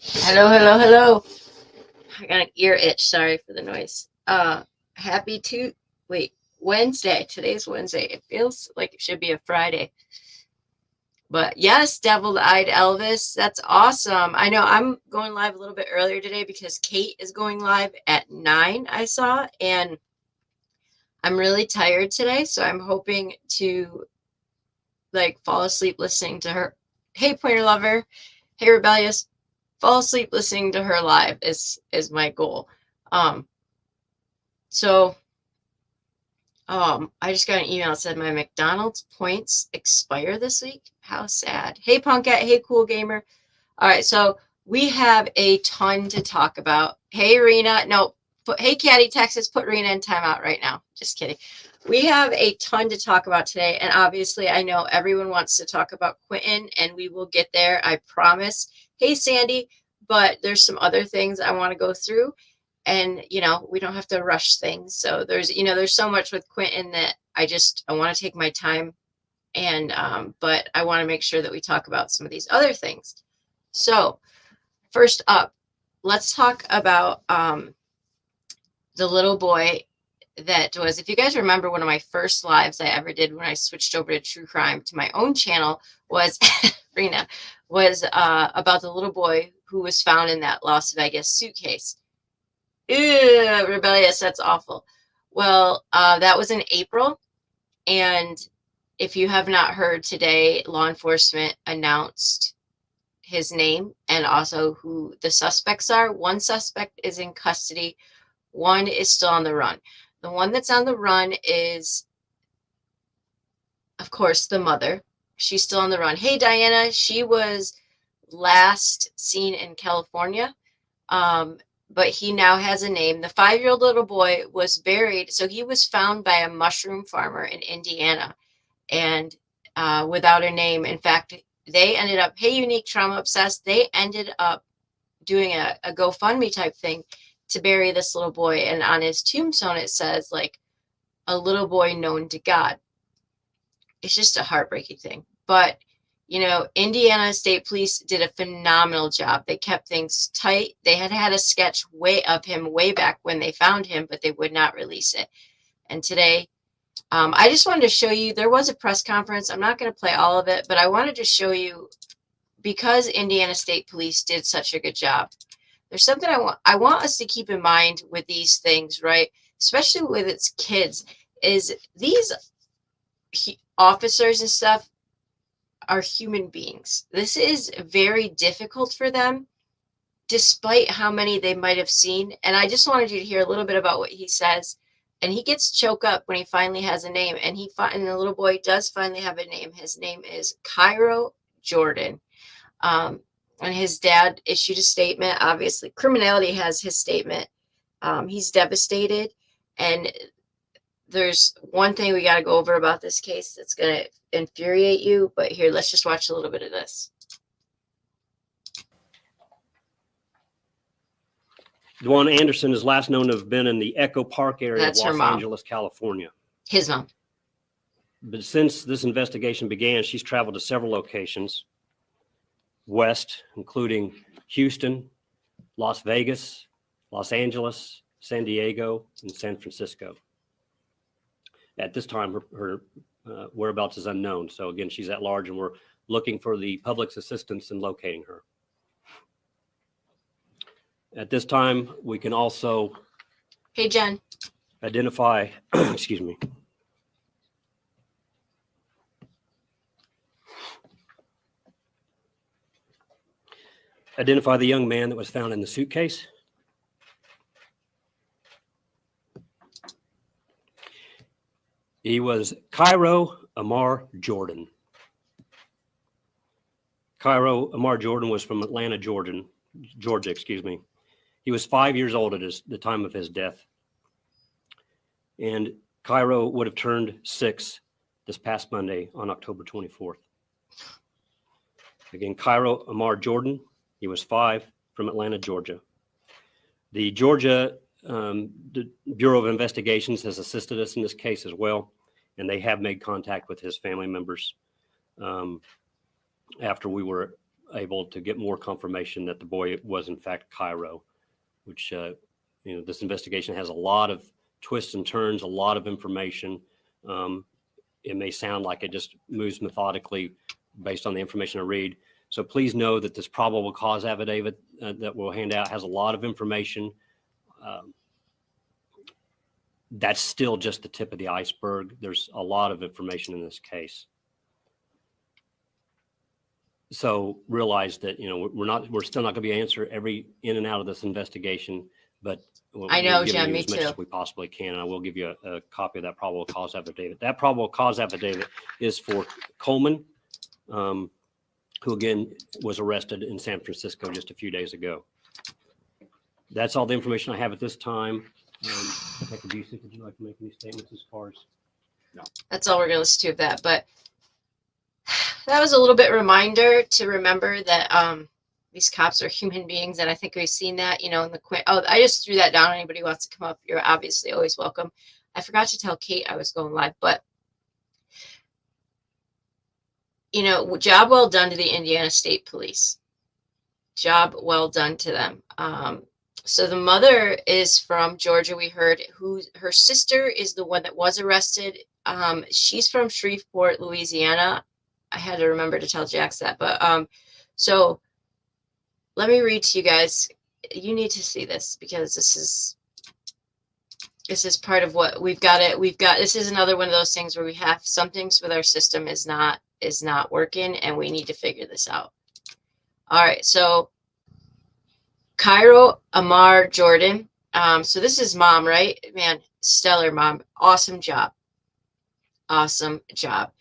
Hello, hello, hello. I got an ear itch. Sorry for the noise. Happy to wait Wednesday. Today's Wednesday. It feels like it should be a Friday. But yes, Deviled-Eyed Elvis. That's awesome. I know I'm going live a little bit earlier today because Kate is going live at 9. I saw, and I'm really tired today, so I'm hoping to like fall asleep listening to her. Hey, Pointer Lover. Hey, Rebellious. Fall asleep listening to her live is my goal. Um, so I just got an email that said my McDonald's points expire this week. How sad. Hey, Punkette. Hey, Cool Gamer. All right, so we have a ton to talk about. Hey, Rena. No, hey, Caddy, Texas. Put Rena in timeout right now. Just kidding. We have a ton to talk about today, and obviously, I know everyone wants to talk about Quinton, and we will get there. I promise. Hey, Sandy. But there's some other things I want to go through, and we don't have to rush things. So there's so much with Quinton that I want to take my time, and but I want to make sure that we talk about some of these other things. So first up, let's talk about the little boy that was, if you guys remember, one of my first lives I ever did when I switched over to true crime to my own channel was Rena, was about the little boy who was found in that Las Vegas suitcase. Ew, rebellious, that's awful. Well, that was in April, and if you have not heard today, law enforcement announced his name and also who the suspects are. One suspect is in custody, one is still on the run. The one that's on the run is, of course, the mother. She's still on the run. Hey, Diana, she was last seen in California, but he now has a name. The 5-year-old little boy was buried. So he was found by a mushroom farmer in Indiana, and without a name. In fact, they ended up, hey, Unique Trauma Obsessed, they ended up doing a GoFundMe type thing to bury this little boy. And on his tombstone, it says, like, a little boy known to God. It's just a heartbreaking thing. But, Indiana State Police did a phenomenal job. They kept things tight. They had a sketch of him way back when they found him, but they would not release it. And today, I just wanted to show you, there was a press conference. I'm not going to play all of it, but I wanted to show you, because Indiana State Police did such a good job. There's something I want us to keep in mind with these things, right? Especially with its kids, is these officers and stuff are human beings. This is very difficult for them, despite how many they might have seen. And I just wanted you to hear a little bit about what he says. And he gets choked up when he finally has a name. And the little boy does finally have a name. His name is Cairo Jordan. And his dad issued a statement. Obviously, Criminality has his statement. He's devastated. And there's one thing we got to go over about this case that's going to infuriate you. But here, let's just watch a little bit of this. Dwan Anderson is last known to have been in the Echo Park area That's of her Los mom. Angeles, California. His mom. But since this investigation began, she's traveled to several locations west, including Houston, Las Vegas, Los Angeles, San Diego, and San Francisco. At this time, her whereabouts is unknown. So again, she's at large, and we're looking for the public's assistance in locating her. At this time, we can also Hey, Jen. identify, excuse me, identify the young man that was found in the suitcase. He was Cairo Amar Jordan. Cairo Amar Jordan was from Atlanta, Georgia, excuse me. He was 5 years old at the time of his death. And Cairo would have turned 6 this past Monday on October 24th. Again, Cairo Amar Jordan, he was 5, from Atlanta, Georgia. The Georgia the Bureau of Investigations has assisted us in this case as well, and they have made contact with his family members after we were able to get more confirmation that the boy was in fact Cairo, which, this investigation has a lot of twists and turns, a lot of information. It may sound like it just moves methodically based on the information I read. So please know that this probable cause affidavit that we'll hand out has a lot of information. That's still just the tip of the iceberg. There's a lot of information in this case. So realize that, we're still not going to be able to answer every in and out of this investigation, but I know, we'll give Jen, you me as much too. as we possibly can. And I will give you a copy of that probable cause affidavit. That probable cause affidavit is for Coleman, who again was arrested in San Francisco just a few days ago. That's all the information I have at this time. Detective Busey, would you like to make any statements as far as? No. That's all we're going to listen to of that. But that was a little bit reminder to remember that these cops are human beings, and I think we've seen that, in the I just threw that down. Anybody who wants to come up, you're obviously always welcome. I forgot to tell Kate I was going live, but job well done to the Indiana State Police. Job well done to them. So the mother is from Georgia, we heard, who her sister is the one that was arrested. She's from Shreveport, Louisiana. I had to remember to tell Jax that, but so let me read to you guys. You need to see this because this is part of what we've got. This is another one of those things where we have some things with our system is not working, and we need to figure this out. All right, so Cairo Jordan. So this is mom, right? Man, stellar mom. Awesome job. Awesome job.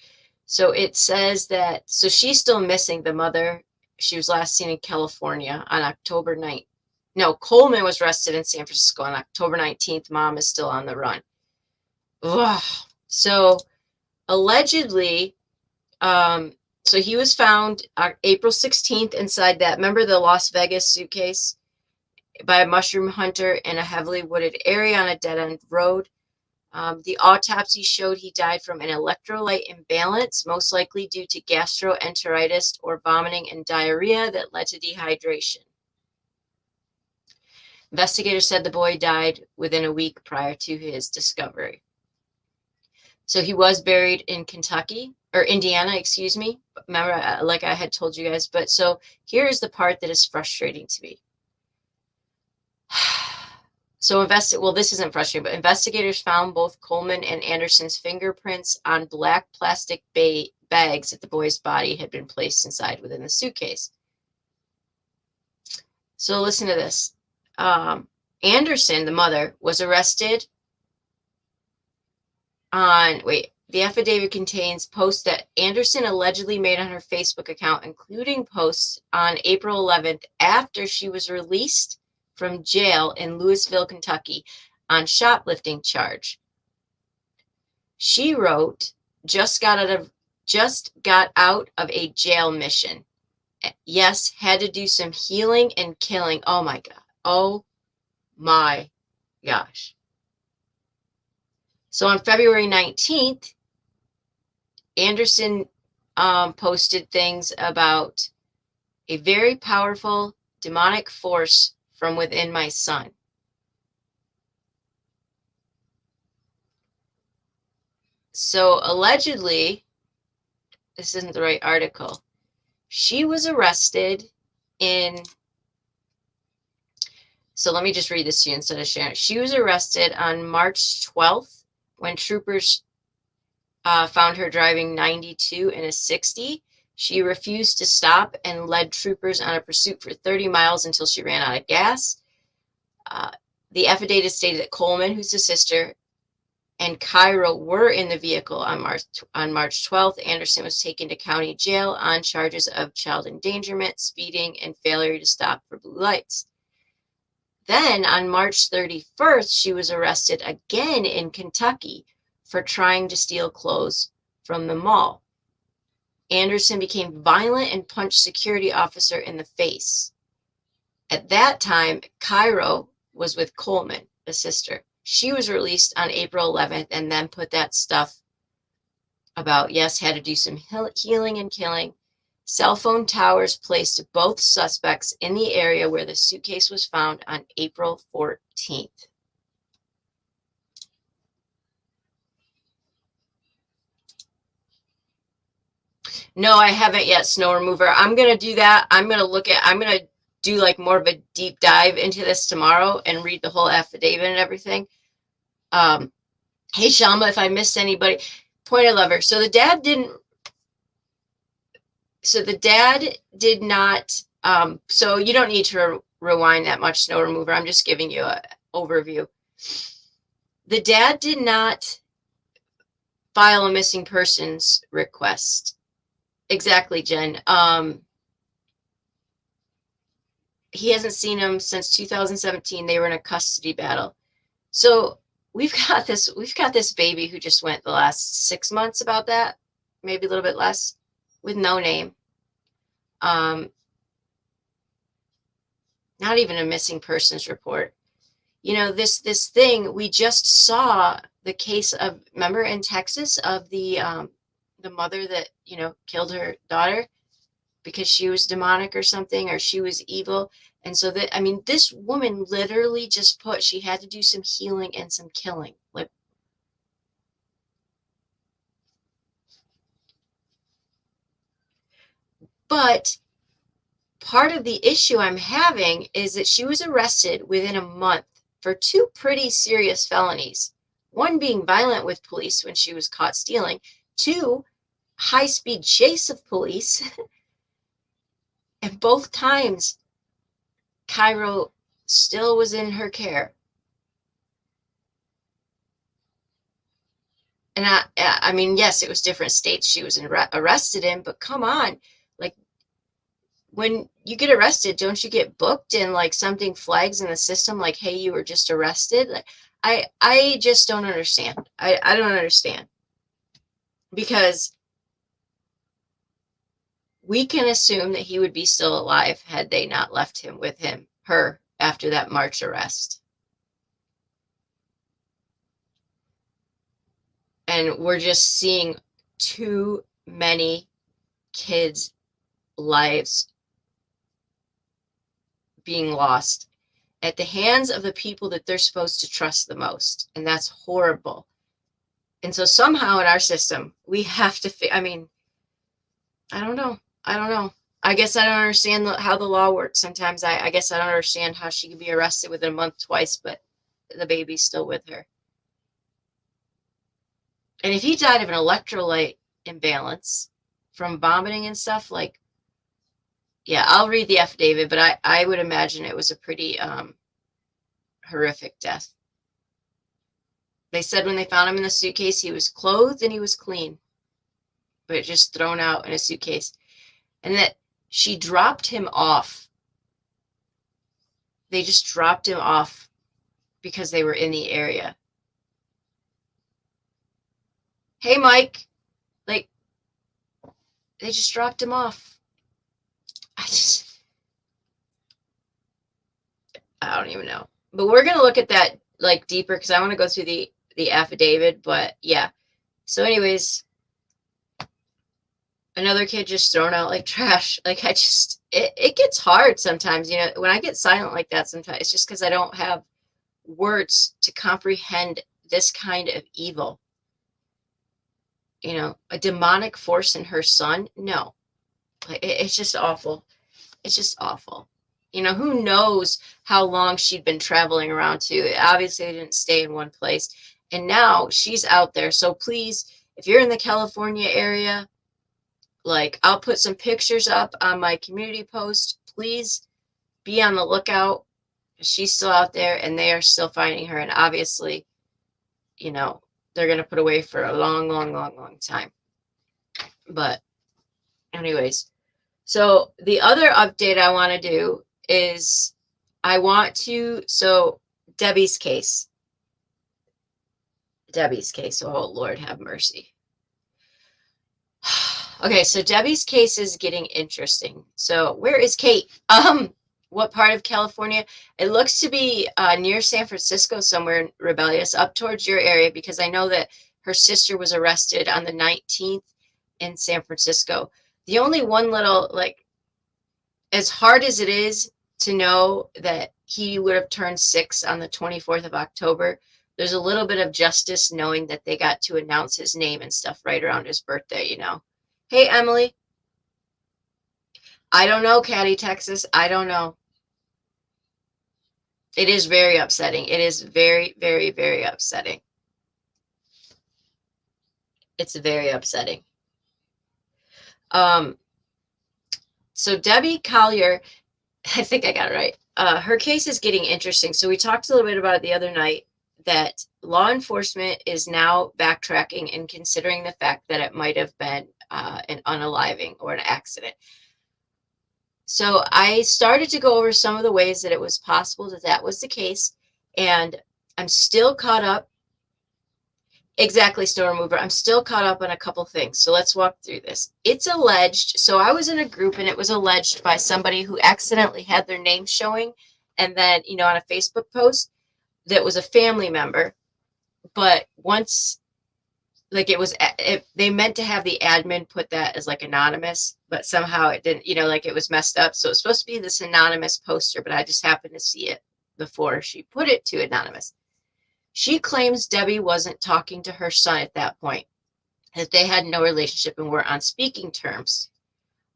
So it says that, so she's still missing, the mother. She was last seen in California on October 9th. No, Coleman was arrested in San Francisco on October 19th. Mom is still on the run. Ugh. So allegedly, so he was found April 16th inside that, remember the Las Vegas suitcase, by a mushroom hunter in a heavily wooded area on a dead-end road. The autopsy showed he died from an electrolyte imbalance, most likely due to gastroenteritis or vomiting and diarrhea that led to dehydration. Investigators said the boy died within a week prior to his discovery. So he was buried in Indiana, excuse me. Remember, like I had told you guys. But so here's the part that is frustrating to me. So this isn't frustrating, but investigators found both Coleman and Anderson's fingerprints on black plastic bags that the boy's body had been placed inside within the suitcase. So listen to this. Anderson, the mother, was arrested the affidavit contains posts that Anderson allegedly made on her Facebook account, including posts on April 11th after she was released from jail in Louisville, Kentucky on shoplifting charge. She wrote, just got out of a jail mission. Yes, had to do some healing and killing. Oh my God. Oh my gosh. So on February 19th, Anderson posted things about a very powerful demonic force from within my son. So allegedly, this isn't the right article. She was arrested so let me just read this to you instead of sharing it. She was arrested on March 12th when troopers found her driving 92 in a 60. She refused to stop and led troopers on a pursuit for 30 miles until she ran out of gas. The affidavit stated that Coleman, who's the sister, and Cairo were in the vehicle on March 12th. Anderson was taken to county jail on charges of child endangerment, speeding, and failure to stop for blue lights. Then on March 31st, she was arrested again in Kentucky for trying to steal clothes from the mall. Anderson became violent and punched security officer in the face. At that time, Cairo was with Coleman, the sister. She was released on April 11th and then put that stuff about, yes, had to do some healing and killing. Cell phone towers placed both suspects in the area where the suitcase was found on April 14th. No, I haven't yet, snow remover. I'm going to do that. I'm going to do like more of a deep dive into this tomorrow and read the whole affidavit and everything. Hey, Shalma, if I missed anybody, point of lover. So the dad did not, so you don't need to rewind that much, snow remover. I'm just giving you an overview. The dad did not file a missing persons request. Exactly, Jen. He hasn't seen him since 2017. They were in a custody battle. So we've got this baby who just went the last 6 months, about that, maybe a little bit less, with no name. Not even a missing persons report. You know, this thing, we just saw the case of, remember in Texas, of the mother that, you know, killed her daughter because she was demonic or something, or she was evil. And so that, I mean, this woman literally just she had to do some healing and some killing. Like, but part of the issue I'm having is that she was arrested within a month for 2 pretty serious felonies. 1 being violent with police when she was caught stealing. 2, high-speed chase of police. And both times, Cairo still was in her care. And I mean, yes, it was different states she was arrested in, but come on. Like, when you get arrested, don't you get booked and like something flags in the system like, hey, you were just arrested? Like, I just don't understand. I don't understand. Because we can assume that he would be still alive had they not left him with her after that March arrest. And we're just seeing too many kids' lives being lost at the hands of the people that they're supposed to trust the most. And that's horrible. And so somehow in our system, we have to, I mean, I don't know. I guess I don't understand how the law works. Sometimes I guess I don't understand how she could be arrested within a month twice, but the baby's still with her. And if he died of an electrolyte imbalance from vomiting and stuff, like, yeah, I'll read the affidavit, but I would imagine it was a pretty horrific death. They said when they found him in the suitcase, he was clothed and he was clean, but just thrown out in a suitcase. And that she dropped him off. They just dropped him off because they were in the area. Hey, Mike. Like, they just dropped him off. I don't even know. But we're going to look at that like deeper because I want to go through the affidavit. But yeah. So anyways, another kid just thrown out like trash. Like, it gets hard sometimes, you know, when I get silent like that sometimes, it's just because I don't have words to comprehend this kind of evil. You know, a demonic force in her son? No. It's just awful. It's just awful. You know, who knows how long she'd been traveling around to. Obviously, they didn't stay in one place. And now she's out there. So please, if you're in the California area, like, I'll put some pictures up on my community post. Please be on the lookout. She's still out there and they are still finding her. And obviously, you know, they're going to put away for a long, long, long, long time. But anyways, so the other update I want to do is so Debbie's case. Oh, Lord have mercy. Okay, so Debbie's case is getting interesting. So where is Kate? What part of California? It looks to be near San Francisco, somewhere rebellious, up towards your area, because I know that her sister was arrested on the 19th in San Francisco. the only one little, like, as hard as it is to know that he would have turned 6 on the 24th of October, there's a little bit of justice knowing that they got to announce his name and stuff right around his birthday, you know. Hey, Emily. I don't know, Caddy, Texas. I don't know. It is very upsetting. It is very, very, very upsetting. It's very upsetting. So Debbie Collier, I think I got it right. Her case is getting interesting. So we talked a little bit about it the other night, that law enforcement is now backtracking and considering the fact that it might have been an unaliving or an accident. So I started to go over some of the ways that it was possible that that was the case, and I'm still caught up. Exactly, snow remover. I'm still caught up on a couple things. So let's walk through this. It's alleged. So I was in a group and it was alleged by somebody who accidentally had their name showing. And then, you know, on a Facebook post that was a family member. But once, like, they meant to have the admin put that as like anonymous, but somehow it didn't, you know, like it was messed up. So it's supposed to be this anonymous poster, but I just happened to see it before she put it to anonymous. She claims Debbie wasn't talking to her son at that point, that they had no relationship and were on speaking terms.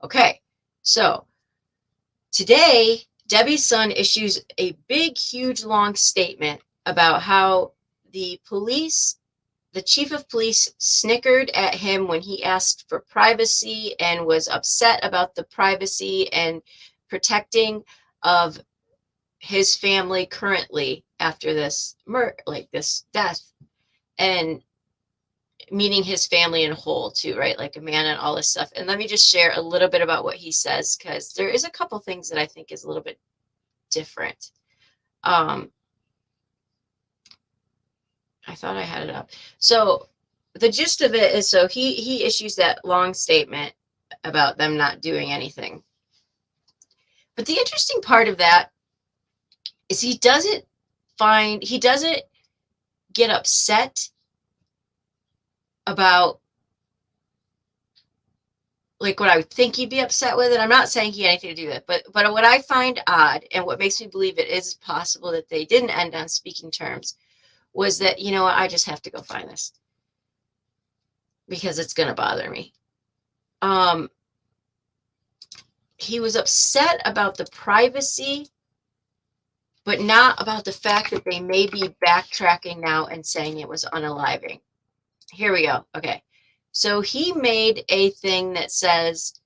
Okay, so today, Debbie's son issues a big, huge, long statement about how the chief of police snickered at him when he asked for privacy and was upset about the privacy and protecting of his family currently after this this death, and meaning his family in whole too, right? Like a man and all this stuff. And let me just share a little bit about what he says, because there is a couple things that I think is a little bit different. I thought I had it up. So the gist of it is, so he issues that long statement about them not doing anything. But the interesting part of that is he doesn't get upset about like what I would think he'd be upset with it. I'm not saying he had anything to do with it, but what I find odd and what makes me believe it is possible that they didn't end on speaking terms was that, you know what, I just have to go find this because it's going to bother me. He was upset about the privacy, but not about the fact that they may be backtracking now and saying it was unaliving. Here we go. Okay. So he made a thing that says,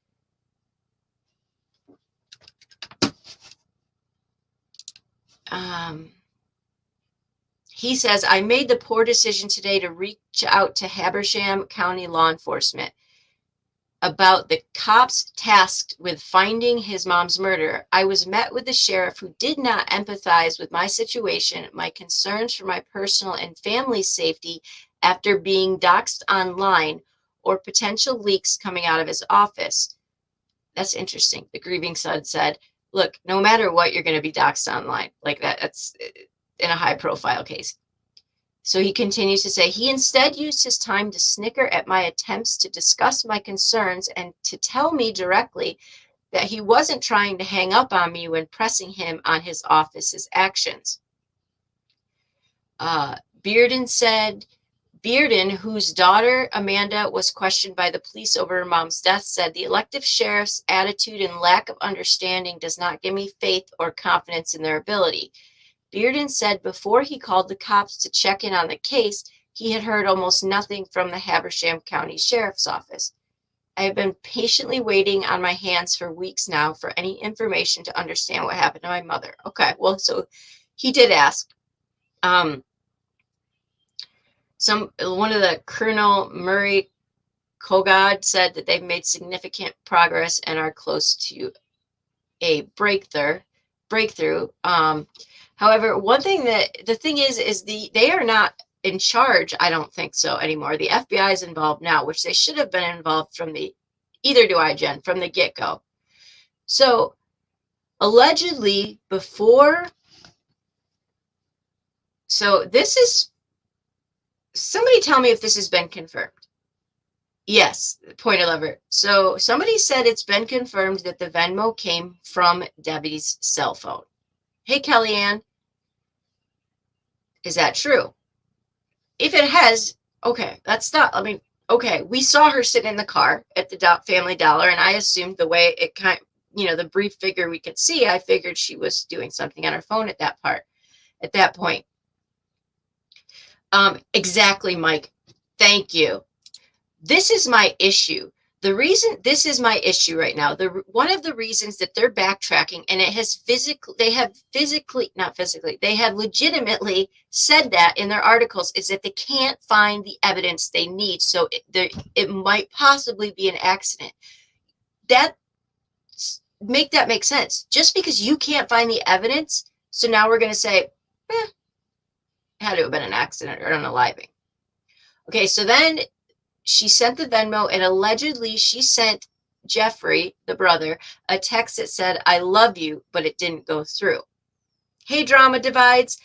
he says, I made the poor decision today to reach out to Habersham County law enforcement about the cops tasked with finding his mom's murderer. I was met with the sheriff who did not empathize with my situation, my concerns for my personal and family safety after being doxxed online, or potential leaks coming out of his office. That's interesting. The grieving son said, look, no matter what, you're going to be doxxed online. Like that's in a high profile case. So he continues to say, he instead used his time to snicker at my attempts to discuss my concerns and to tell me directly that he wasn't trying to hang up on me when pressing him on his office's actions. Bearden, whose daughter Amanda was questioned by the police over her mom's death, said the elected sheriff's attitude and lack of understanding does not give me faith or confidence in their ability. Bearden said before he called the cops to check in on the case, he had heard almost nothing from the Habersham County Sheriff's Office. I have been patiently waiting on my hands for weeks now for any information to understand what happened to my mother. Okay, well, so he did ask. One of the Colonel Murray Kogod said that they've made significant progress and are close to a breakthrough. However, the thing is they are not in charge. I don't think so anymore. The FBI is involved now, which they should have been involved from the get-go. So allegedly so this is, somebody tell me if this has been confirmed. Yes, point of lever. So somebody said it's been confirmed that the Venmo came from Debbie's cell phone. Hey, Kellyanne, is that true? If it has, okay, that's not, I mean, okay, we saw her sitting in the car at the Family Dollar, and I assumed the way it kind of, the brief figure we could see, I figured she was doing something on her phone at that point. Exactly, Mike. Thank you. This is my issue. The reason this is my issue right now, one of the reasons that they're backtracking, and they have legitimately said that in their articles, is that they can't find the evidence they need. So it might possibly be an accident. That make sense. Just because you can't find the evidence, so now we're going to say, it had to have been an accident or an unaliving. Okay, so then she sent the Venmo, and allegedly she sent Jeffrey, the brother, a text that said, I love you, but it didn't go through. Hey, Drama Divides.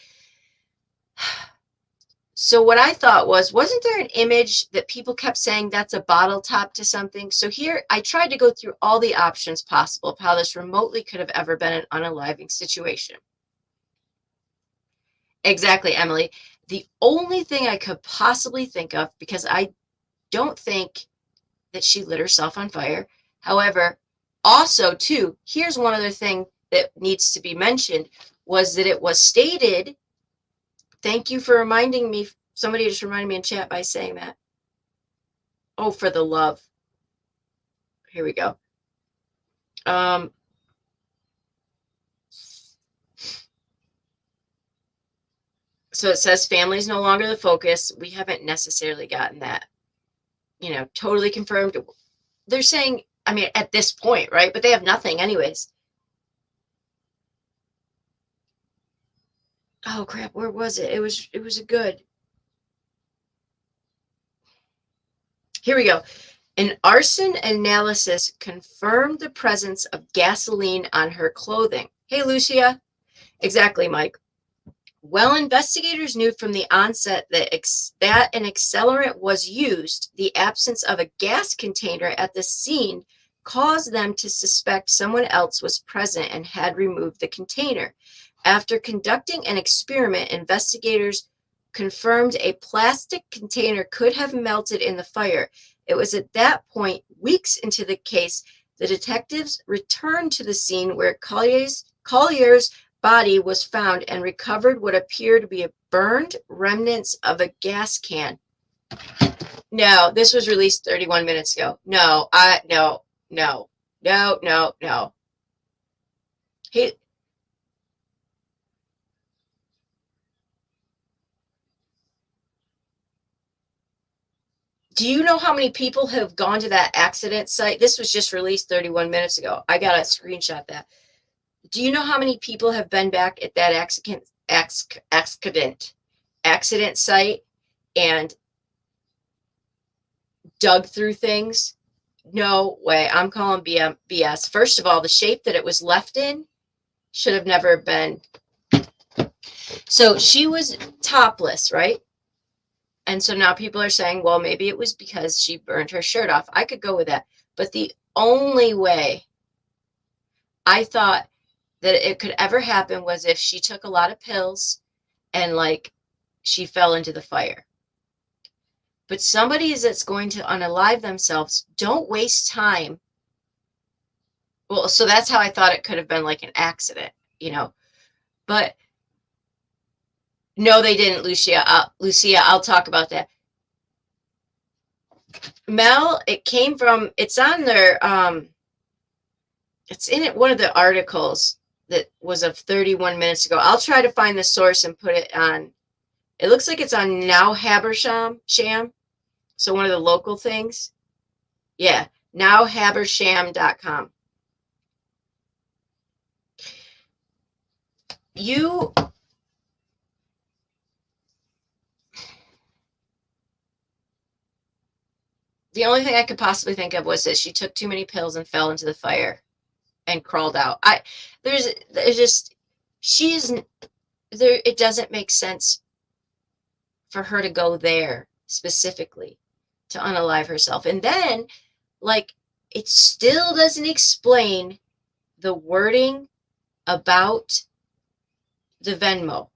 So what I thought wasn't there an image that people kept saying that's a bottle top to something? So here I tried to go through all the options possible of how this remotely could have ever been an unaliving situation. Exactly, Emily. The only thing I could possibly think of, because I don't think that she lit herself on fire. However, also too, here's one other thing that needs to be mentioned, was that it was stated, thank you for reminding me, somebody just reminded me in chat by saying that. Oh, for the love. Here we go. So it says family is no longer the focus. We haven't necessarily gotten that, totally confirmed. They're saying, I mean, at this point, right? But they have nothing anyways. Oh crap, where was it? It was a good. Here we go. An arson analysis confirmed the presence of gasoline on her clothing. Hey, Lucia. Exactly, Mike. Well, investigators knew from the onset that an accelerant was used. The absence of a gas container at the scene caused them to suspect someone else was present and had removed the container. After conducting an experiment, investigators confirmed a plastic container could have melted in the fire. It was at that point, weeks into the case, the detectives returned to the scene where Collier's body was found and recovered what appeared to be a burned remnants of a gas can. No, this was released 31 minutes ago. No. Hey, do you know how many people have gone to that accident site? This was just released 31 minutes ago. I got to screenshot that. Do you know how many people have been back at that accident site and dug through things? No way. I'm calling BS. First of all, the shape that it was left in should have never been. So she was topless, right? And so now people are saying, well, maybe it was because she burned her shirt off. I could go with that. But the only way I thought that it could ever happen was if she took a lot of pills and like she fell into the fire. But somebody that's going to unalive themselves, don't waste time. Well, so that's how I thought it could have been like an accident, But no, they didn't, Lucia. I'll talk about that. Mel, it's on their, it's in it, one of the articles that was of 31 minutes ago. I'll try to find the source and put it on. It looks like it's on Now Habersham. So one of the local things. Yeah, nowhabersham.com. The only thing I could possibly think of was that she took too many pills and fell into the fire and crawled out. It doesn't make sense for her to go there specifically. to unalive herself. And then, like, it still doesn't explain the wording about the Venmo.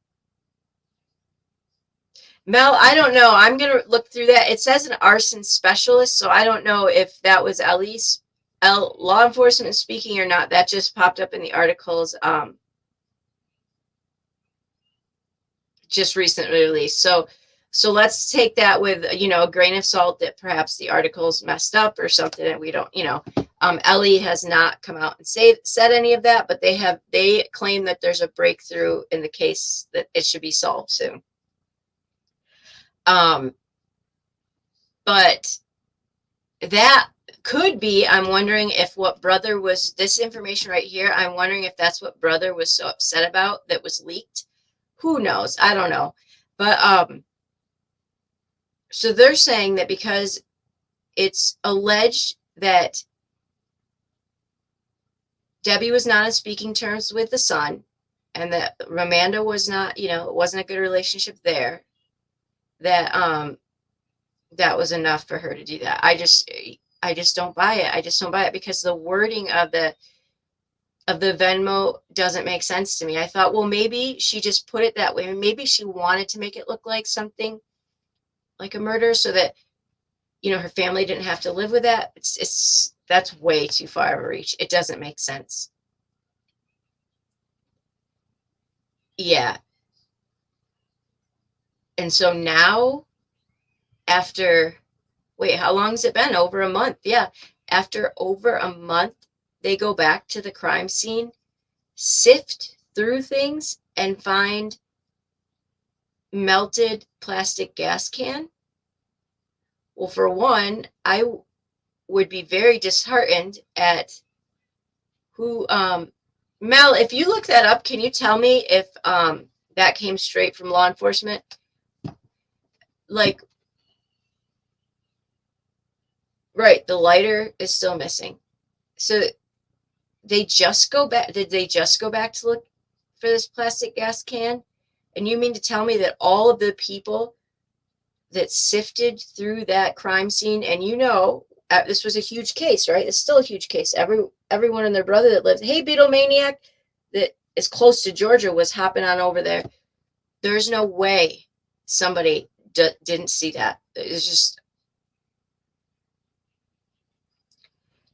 Mel, I don't know. I'm going to look through that. It says an arson specialist, so I don't know if that was Ellie's law enforcement speaking or not. That just popped up in the articles just recently released. So let's take that with, a grain of salt that perhaps the article's messed up or something, and we don't, Ellie has not come out and said any of that, but they claim that there's a breakthrough in the case, that it should be solved soon. But that could be, I'm wondering if what brother was, this information right here, I'm wondering if that's what brother was so upset about that was leaked. Who knows? I don't know. But so they're saying that because it's alleged that Debbie was not on speaking terms with the son, and that Ramanda was not, it wasn't a good relationship there, that that was enough for her to do that. I just don't buy it. I just don't buy it, because the wording of the Venmo doesn't make sense to me. I thought, well, maybe she just put it that way. Maybe she wanted to make it look like something like a murder, so that, her family didn't have to live with that. That's way too far of a reach. It doesn't make sense. Yeah. And so now, after, wait, how long has it been? Over a month. Yeah. After over a month, they go back to the crime scene, sift through things, and find melted plastic gas can. Well, for one, I would be very disheartened at who, Mel, if you look that up, can you tell me if that came straight from law enforcement? Like, right, the lighter is still missing. So they just go back. Did they just go back to look for this plastic gas can? And you mean to tell me that all of the people that sifted through that crime scene, and this was a huge case, right? It's still a huge case. Everyone and their brother that lived, hey, Beatlemaniac, that is close to Georgia, was hopping on over there. There's no way somebody didn't see that. It's just,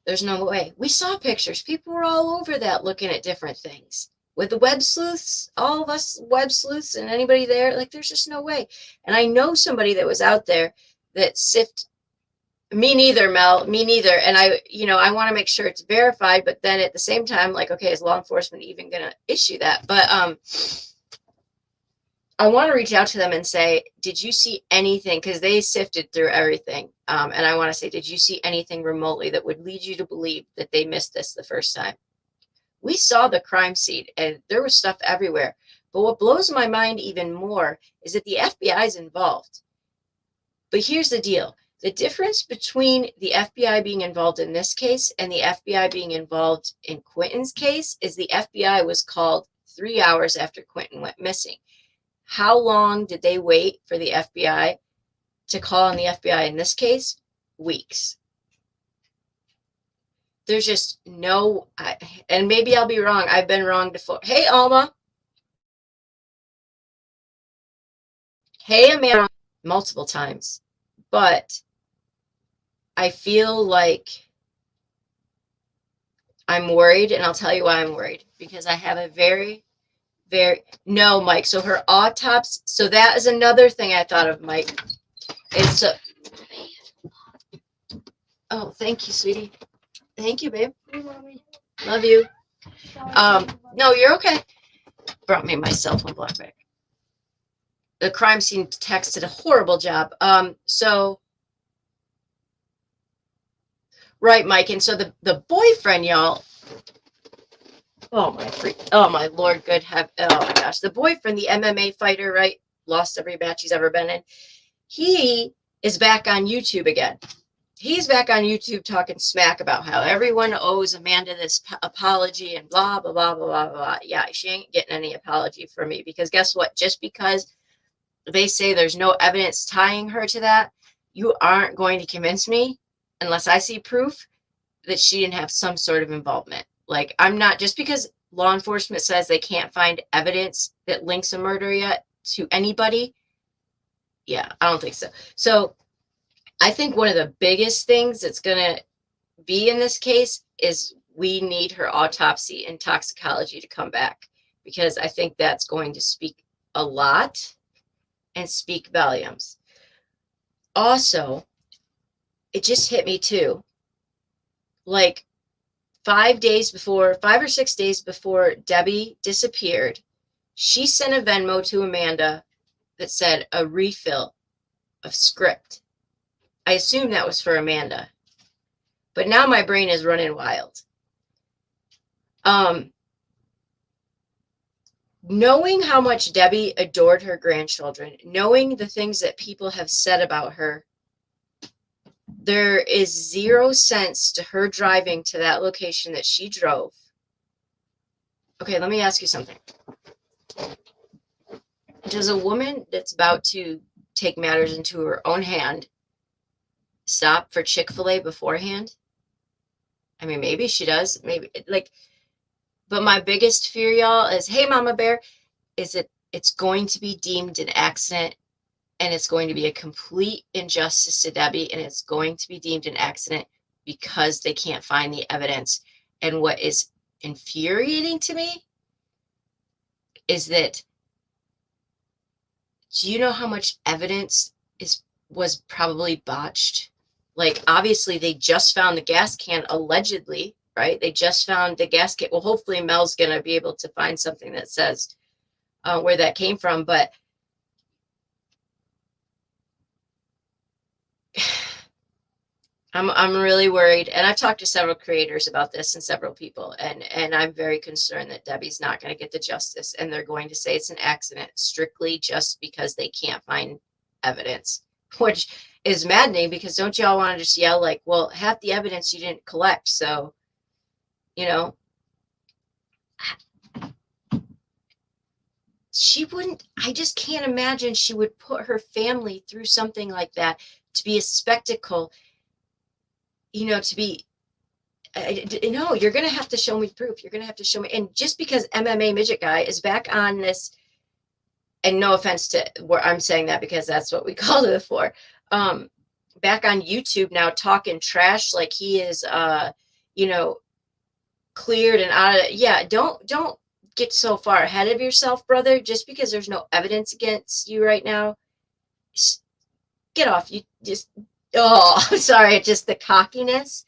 there's no way. We saw pictures. People were all over that looking at different things. With the web sleuths, all of us web sleuths, and anybody there, like, there's just no way. And I know somebody that was out there that me neither, Mel, me neither. And I want to make sure it's verified, but then at the same time, like, okay, is law enforcement even going to issue that? But I want to reach out to them and say, did you see anything? Because they sifted through everything. And I want to say, did you see anything remotely that would lead you to believe that they missed this the first time? We saw the crime scene, and there was stuff everywhere. But what blows my mind even more is that the FBI is involved. But here's the deal. The difference between the FBI being involved in this case and the FBI being involved in Quinton's case is the FBI was called 3 hours after Quinton went missing. How long did they wait for the FBI to call on the FBI in this case? Weeks. There's just no, and maybe I'll be wrong. I've been wrong before. Hey, Alma. Hey, Amanda. Multiple times. But I feel like I'm worried, and I'll tell you why I'm worried. Because I have a no, Mike. So her autopsy, so that is another thing I thought of, Mike. It's oh, thank you, sweetie. Thank you, babe. Love you. No, you're okay. Brought me my cell phone block back. The crime scene text did a horrible job. So, right, Mike. And so the boyfriend, y'all. Oh my Lord, good heaven. Oh my gosh. The boyfriend, the MMA fighter, right? Lost every match he's ever been in. He is back on YouTube again. He's back on YouTube talking smack about how everyone owes Amanda this apology and blah, blah, blah, blah, blah, blah. Yeah, she ain't getting any apology from me, because guess what? Just because they say there's no evidence tying her to that, you aren't going to convince me unless I see proof that she didn't have some sort of involvement. Like, I'm not, just because law enforcement says they can't find evidence that links a murder yet to anybody. Yeah, I don't think so. So I think one of the biggest things that's going to be in this case is we need her autopsy and toxicology to come back, because I think that's going to speak a lot and speak volumes. Also, it just hit me too. Like 5 or 6 days before Debbie disappeared, she sent a Venmo to Amanda that said a refill of script. I assume that was for Amanda. But now my brain is running wild. Knowing how much Debbie adored her grandchildren, knowing the things that people have said about her, there is zero sense to her driving to that location that she drove. Okay, let me ask you something. Does a woman that's about to take matters into her own hand stop for Chick-fil-A beforehand? I mean, maybe she does. Maybe, like, but my biggest fear, y'all, is, hey, Mama Bear, is it's going to be deemed an accident, and it's going to be a complete injustice to Debbie, and it's going to be deemed an accident because they can't find the evidence. And what is infuriating to me is that, do you know how much evidence was probably botched? Like, obviously, they just found the gas can, allegedly, right? They just found the gas can. Well, hopefully Mel's going to be able to find something that says where that came from. But I'm really worried. And I've talked to several creators about this and several people. And I'm very concerned that Debbie's not going to get the justice. And they're going to say it's an accident strictly just because they can't find evidence, which is maddening, because don't y'all want to just yell like, well, half the evidence you didn't collect. So, you know, she wouldn't, I just can't imagine she would put her family through something like that to be a spectacle, you know, to be, no, you're going to have to show me proof. You're going to have to show me. And just because MMA Midget Guy is back on this, and no offense to where I'm saying that, because that's what we called it before, back on YouTube now talking trash like he is, you know, cleared and out of it. Yeah, don't get so far ahead of yourself, brother. Just because there's no evidence against you right now, get off. You just, oh, I'm sorry, just the cockiness.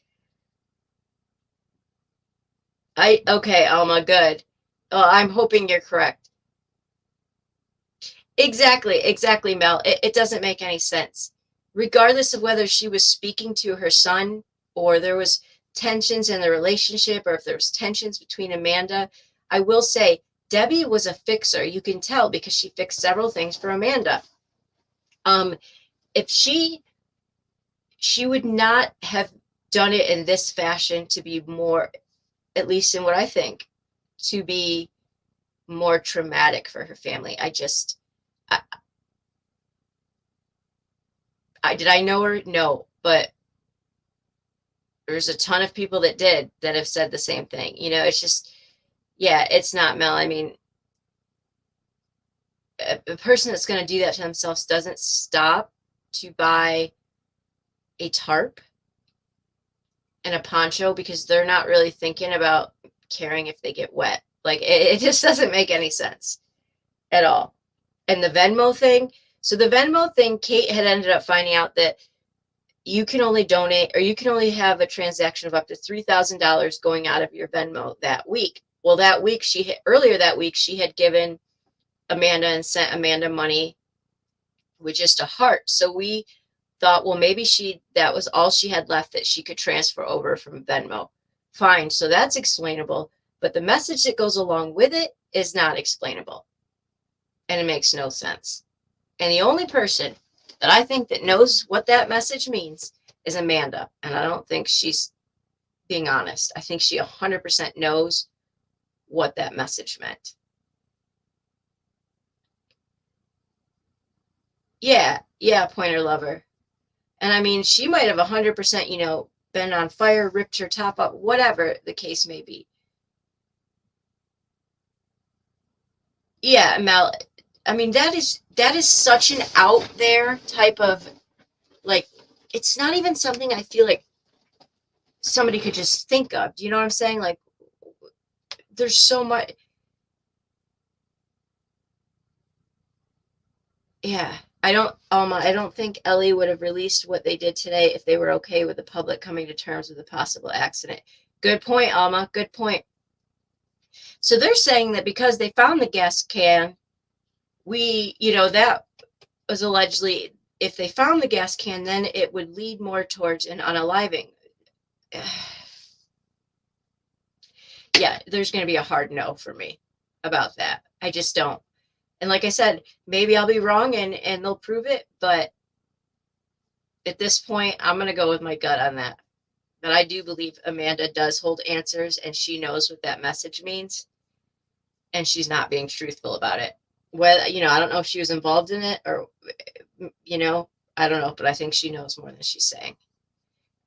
Okay, Alma, good. I'm hoping you're correct. Exactly, Mel. It doesn't make any sense. Regardless of whether she was speaking to her son, or there was tensions in the relationship, or if there was tensions between Amanda, I will say Debbie was a fixer. You can tell because she fixed several things for Amanda. If she would not have done it in this fashion to be more, at least in what I think, to be more traumatic for her family. Did I know her? No, but there's a ton of people that have said the same thing. You know, it's just, yeah, it's not, Mel. I mean, a person that's going to do that to themselves doesn't stop to buy a tarp and a poncho, because they're not really thinking about caring if they get wet. Like, it just doesn't make any sense at all. And the Venmo thing. So the Venmo thing, Kate had ended up finding out that you can only donate, or you can only have a transaction of up to $3,000 going out of your Venmo that week. Well, earlier that week, she had given Amanda and sent Amanda money with just a heart. So we thought, well, maybe that was all she had left that she could transfer over from Venmo. Fine. So that's explainable. But the message that goes along with it is not explainable. And it makes no sense. And the only person that I think that knows what that message means is Amanda. And I don't think she's being honest. I think she 100% knows what that message meant. Yeah, Pointer Lover. And I mean, she might have 100%, been on fire, ripped her top up, whatever the case may be. Yeah, Mel. I mean, that is such an out there type of, like, it's not even something I feel like somebody could just think of. Do you know what I'm saying? Like, there's so much. Yeah. I don't think Ellie would have released what they did today if they were okay with the public coming to terms with a possible accident. Good point, Alma. Good point. So they're saying that because they found the gas can, that was allegedly, if they found the gas can, then it would lead more towards an unaliving. Yeah, there's going to be a hard no for me about that. I just don't. And like I said, maybe I'll be wrong and they'll prove it, but at this point, I'm going to go with my gut on that. But I do believe Amanda does hold answers and she knows what that message means. And she's not being truthful about it. Well, I don't know if she was involved in it or, I don't know, but I think she knows more than she's saying.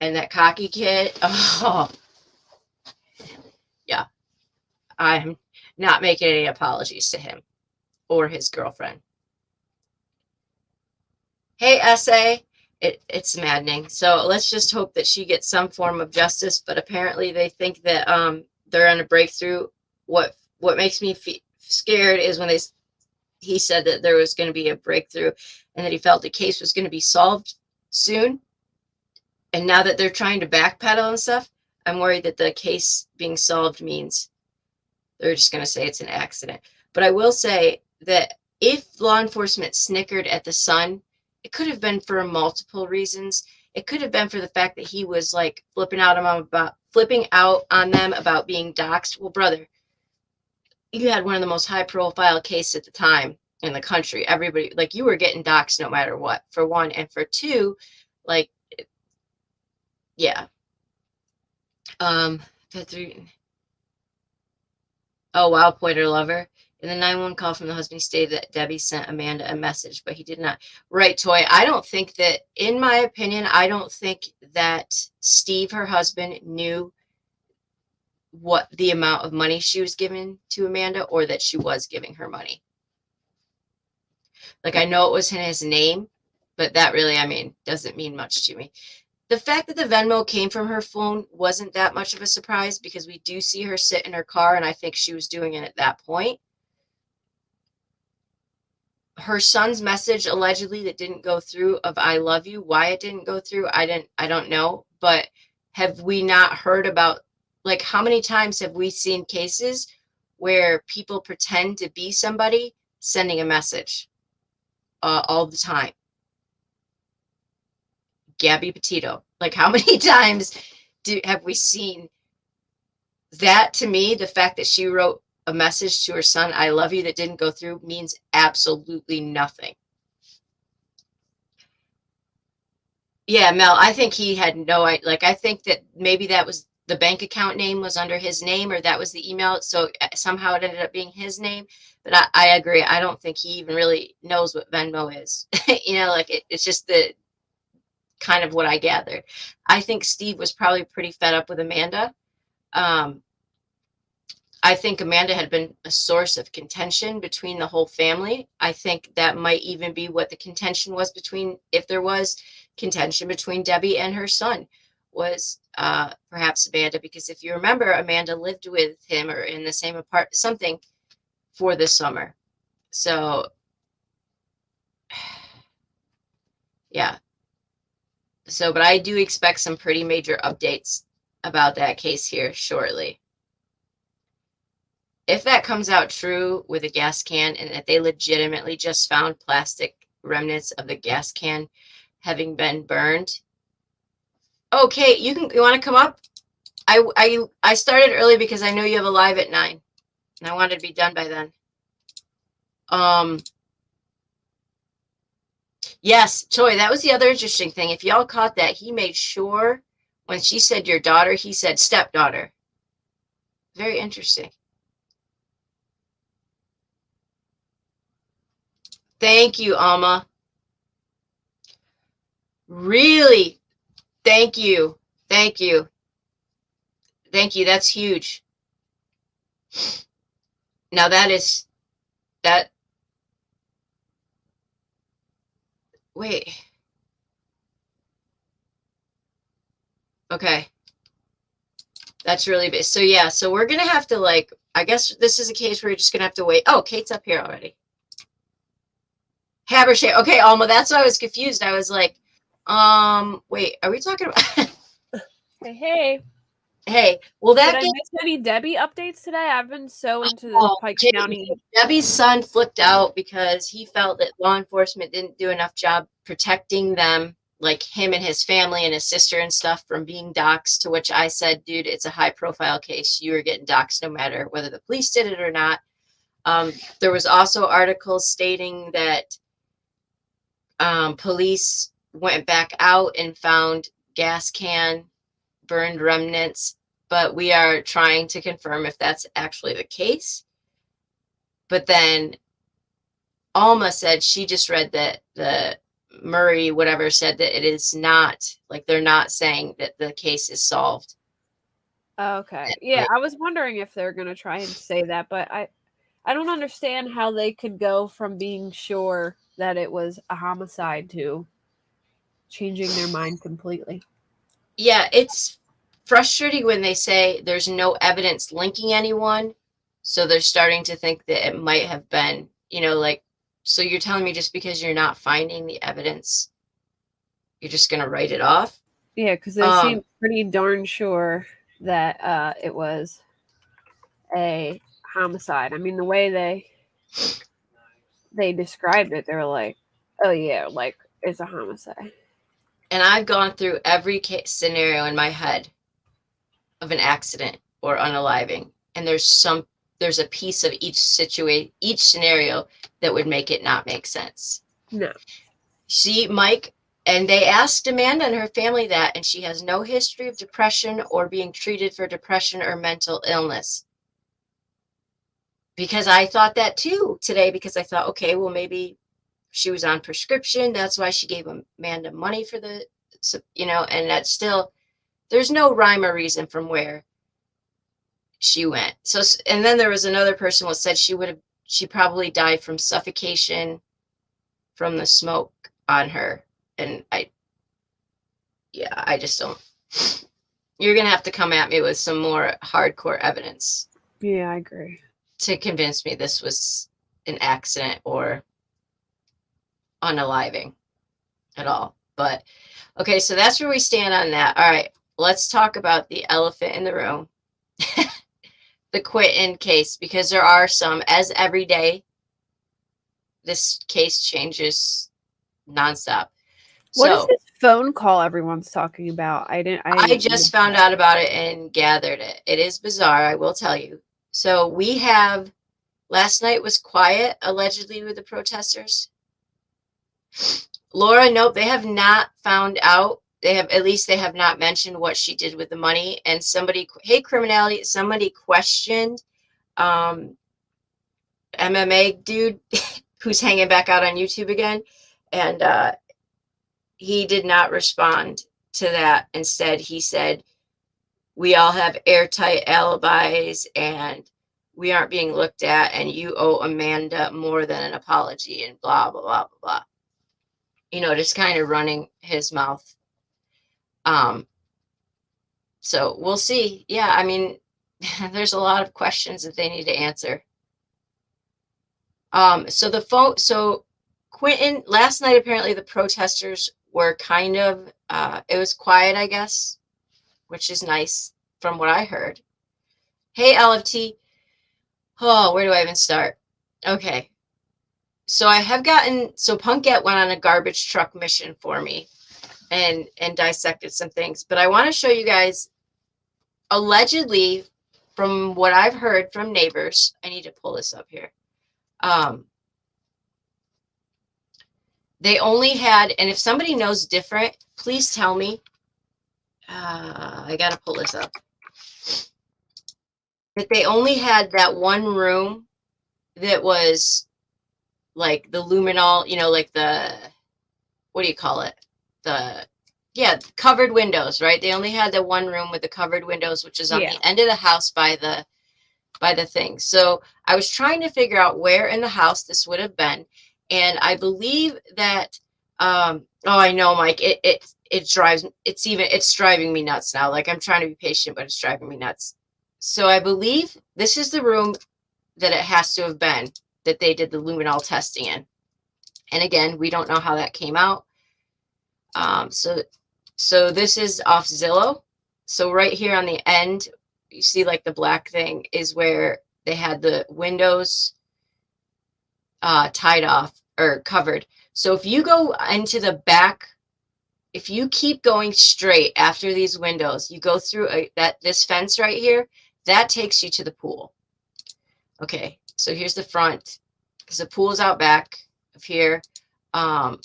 And that cocky kid, oh, yeah, I'm not making any apologies to him or his girlfriend. Hey, SA, it's maddening. So let's just hope that she gets some form of justice. But apparently they think that they're on a breakthrough. What makes me scared is when he said that there was going to be a breakthrough and that he felt the case was going to be solved soon. And now that they're trying to backpedal and stuff, I'm worried that the case being solved means they're just going to say it's an accident. But I will say that if law enforcement snickered at the son, it could have been for multiple reasons. It could have been for the fact that he was like flipping out on them about being doxxed. Well, brother, you had one of the most high profile cases at the time in the country. Everybody, like, you were getting doxxed no matter what, for one. And for two, like, yeah. Oh, wow, Pointer Lover. In the 911 call from the husband, he stated that Debbie sent Amanda a message, but he did not. Right, Toy. I don't think that, in my opinion, I don't think that Steve, her husband, knew what the amount of money she was giving to Amanda or that she was giving her money. Like, I know it was in his name, but that really, doesn't mean much to me. The fact that the Venmo came from her phone wasn't that much of a surprise because we do see her sit in her car, and I think she was doing it at that point. Her son's message allegedly that didn't go through of I love you, why it didn't go through, I don't know. But have we not heard about, like, how many times have we seen cases where people pretend to be somebody sending a message all the time? Gabby Petito. Like, how many times have we seen that? To me, the fact that she wrote a message to her son, I love you, that didn't go through means absolutely nothing. Yeah, Mel, I think he had no idea. Like, I think that maybe that was the bank account name was under his name, or that was the email. So somehow it ended up being his name. But I agree. I don't think he even really knows what Venmo is. Like, it's just the kind of what I gathered. I think Steve was probably pretty fed up with Amanda. I think Amanda had been a source of contention between the whole family. I think that might even be what the contention was between, if there was contention between Debbie and her son, was perhaps Amanda. Because if you remember, Amanda lived with him or in the same apartment, something, for this summer. So, yeah. So, but I do expect some pretty major updates about that case here shortly. If that comes out true with a gas can and that they legitimately just found plastic remnants of the gas can having been burned. Okay, you want to come up? I started early because I know you have a live at 9 and I wanted to be done by then. Yes, Toy, that was the other interesting thing. If y'all caught that, he made sure when she said your daughter, he said stepdaughter. Very interesting. Thank you, Alma. Really? Thank you. Thank you. Thank you. That's huge. Now that, wait. Okay. That's really big. So yeah, so we're gonna have to like, I guess this is a case where you're just gonna have to wait. Oh, Kate's up here already. Habersham. Okay, Alma, that's why I was confused. I was like, wait, are we talking about Hey. Hey, well Did that I game, miss any Debbie updates today? I've been so into the Pike County. Debbie's son flipped out because he felt that law enforcement didn't do enough job protecting them, like him and his family and his sister and stuff, from being doxxed, to which I said, dude, it's a high profile case. You are getting doxxed no matter whether the police did it or not. There was also articles stating that police went back out and found gas can burned remnants, but we are trying to confirm if that's actually the case. But then Alma said she just read that the Murray, whatever, said that it is not, like they're not saying that the case is solved. Okay. Yeah, I was wondering if they're going to try and say that, but I don't understand how they could go from being sure that it was a homicide to changing their mind completely. Yeah, it's frustrating when they say there's no evidence linking anyone. So they're starting to think that it might have been, like, so you're telling me just because you're not finding the evidence, you're just going to write it off? Yeah, because they seem pretty darn sure that it was a homicide. I mean, the way they described it, they were like, oh yeah, like it's a homicide. And I've gone through every case scenario in my head of an accident or unaliving, and there's a piece of each scenario that would make it not make sense. No. See, Mike, and they asked Amanda and her family that, and she has no history of depression or being treated for depression or mental illness. Because I thought that too today, because I thought, okay, well, maybe she was on prescription. That's why she gave Amanda money for the, and that's still, there's no rhyme or reason from where she went. So, and then there was another person who said she probably died from suffocation from the smoke on her. And I just don't, you're going to have to come at me with some more hardcore evidence. Yeah, I agree. To convince me this was an accident or unaliving at all. But okay, so that's where we stand on that. All right, let's talk about the elephant in the room. The Quinton case, because there are some, as every day this case changes nonstop. What is this phone call everyone's talking about? I just found out about it and gathered it. It is bizarre, I will tell you. So we have, last night was quiet, allegedly, with the protesters. Laura, nope, they have not found out. They have not mentioned what she did with the money. And somebody questioned MMA dude who's hanging back out on YouTube again. And he did not respond to that. Instead, he said, we all have airtight alibis and we aren't being looked at, and you owe Amanda more than an apology, and blah, blah, blah, blah, blah. Just kind of running his mouth. So we'll see. Yeah, I mean, there's a lot of questions that they need to answer. So Quinton, last night, apparently the protesters were kind of, it was quiet, I guess, which is nice from what I heard. Hey, LFT. Oh, where do I even start? Okay. So Punkette went on a garbage truck mission for me and dissected some things. But I want to show you guys, allegedly, from what I've heard from neighbors, I need to pull this up here. They only had, and if somebody knows different, please tell me. I got to pull this up. That they only had that one room that was like the luminol, like the, what do you call it? covered windows, right? They only had the one room with the covered windows, which is on Yeah. the end of the house by the thing. So I was trying to figure out where in the house this would have been. And I believe that, oh, I know, Mike, it's driving me nuts now. Like, I'm trying to be patient, but it's driving me nuts. So I believe this is the room that it has to have been that they did the luminol testing in. And again, we don't know how that came out. So this is off Zillow. So right here on the end, you see like the black thing is where they had the windows tied off or covered. So if you go into the back, if you keep going straight after these windows, you go through this fence right here, that takes you to the pool. Okay, so here's the front, because the pool's out back of here. I'm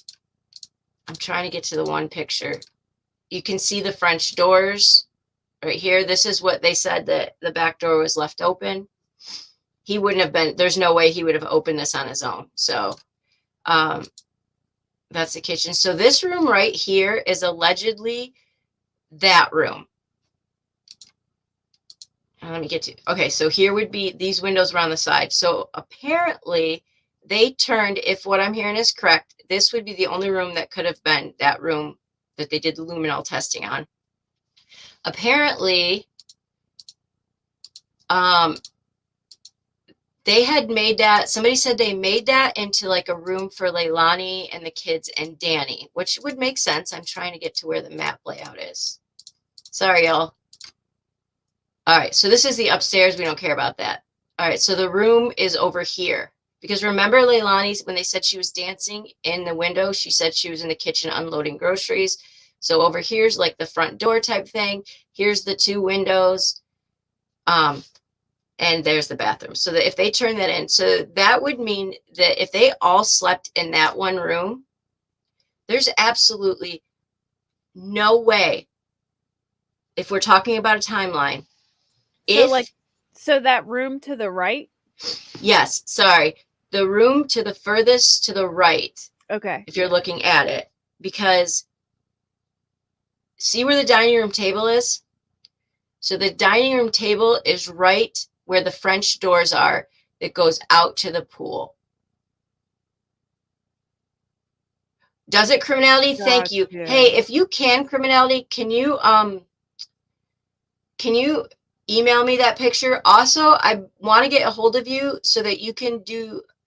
trying to get to the one picture. You can see the French doors right here. This is what they said, that the back door was left open. He wouldn't have been, there's no way he would have opened this on his own. So that's the kitchen. So this room right here is allegedly that room. Let me get to, okay, so here would be, these windows were on the side. So apparently they turned, if what I'm hearing is correct, this would be the only room that could have been that room that they did the luminol testing on. Apparently, they had made that, somebody said they made that into like a room for Leilani and the kids and Danny, which would make sense. I'm trying to get to where the map layout is. Sorry, y'all. All right, so this is the upstairs. We don't care about that. All right, so the room is over here. Because remember Leilani's, when they said she was dancing in the window, she said she was in the kitchen unloading groceries. So over here's like the front door type thing. Here's the two windows. And there's the bathroom. So that if they turn that in, so that would mean that if they all slept in that one room, there's absolutely no way, if we're talking about a timeline, so that room to the right? Yes, sorry. The room to the furthest to the right. Okay. If you're looking at it, because see where the dining room table is? So the dining room table is right where the French doors are that goes out to the pool. Does it, Criminality? Thank you. Hey, if you can, Criminality, can you email me that picture? Also, I want to get a hold of you so that you can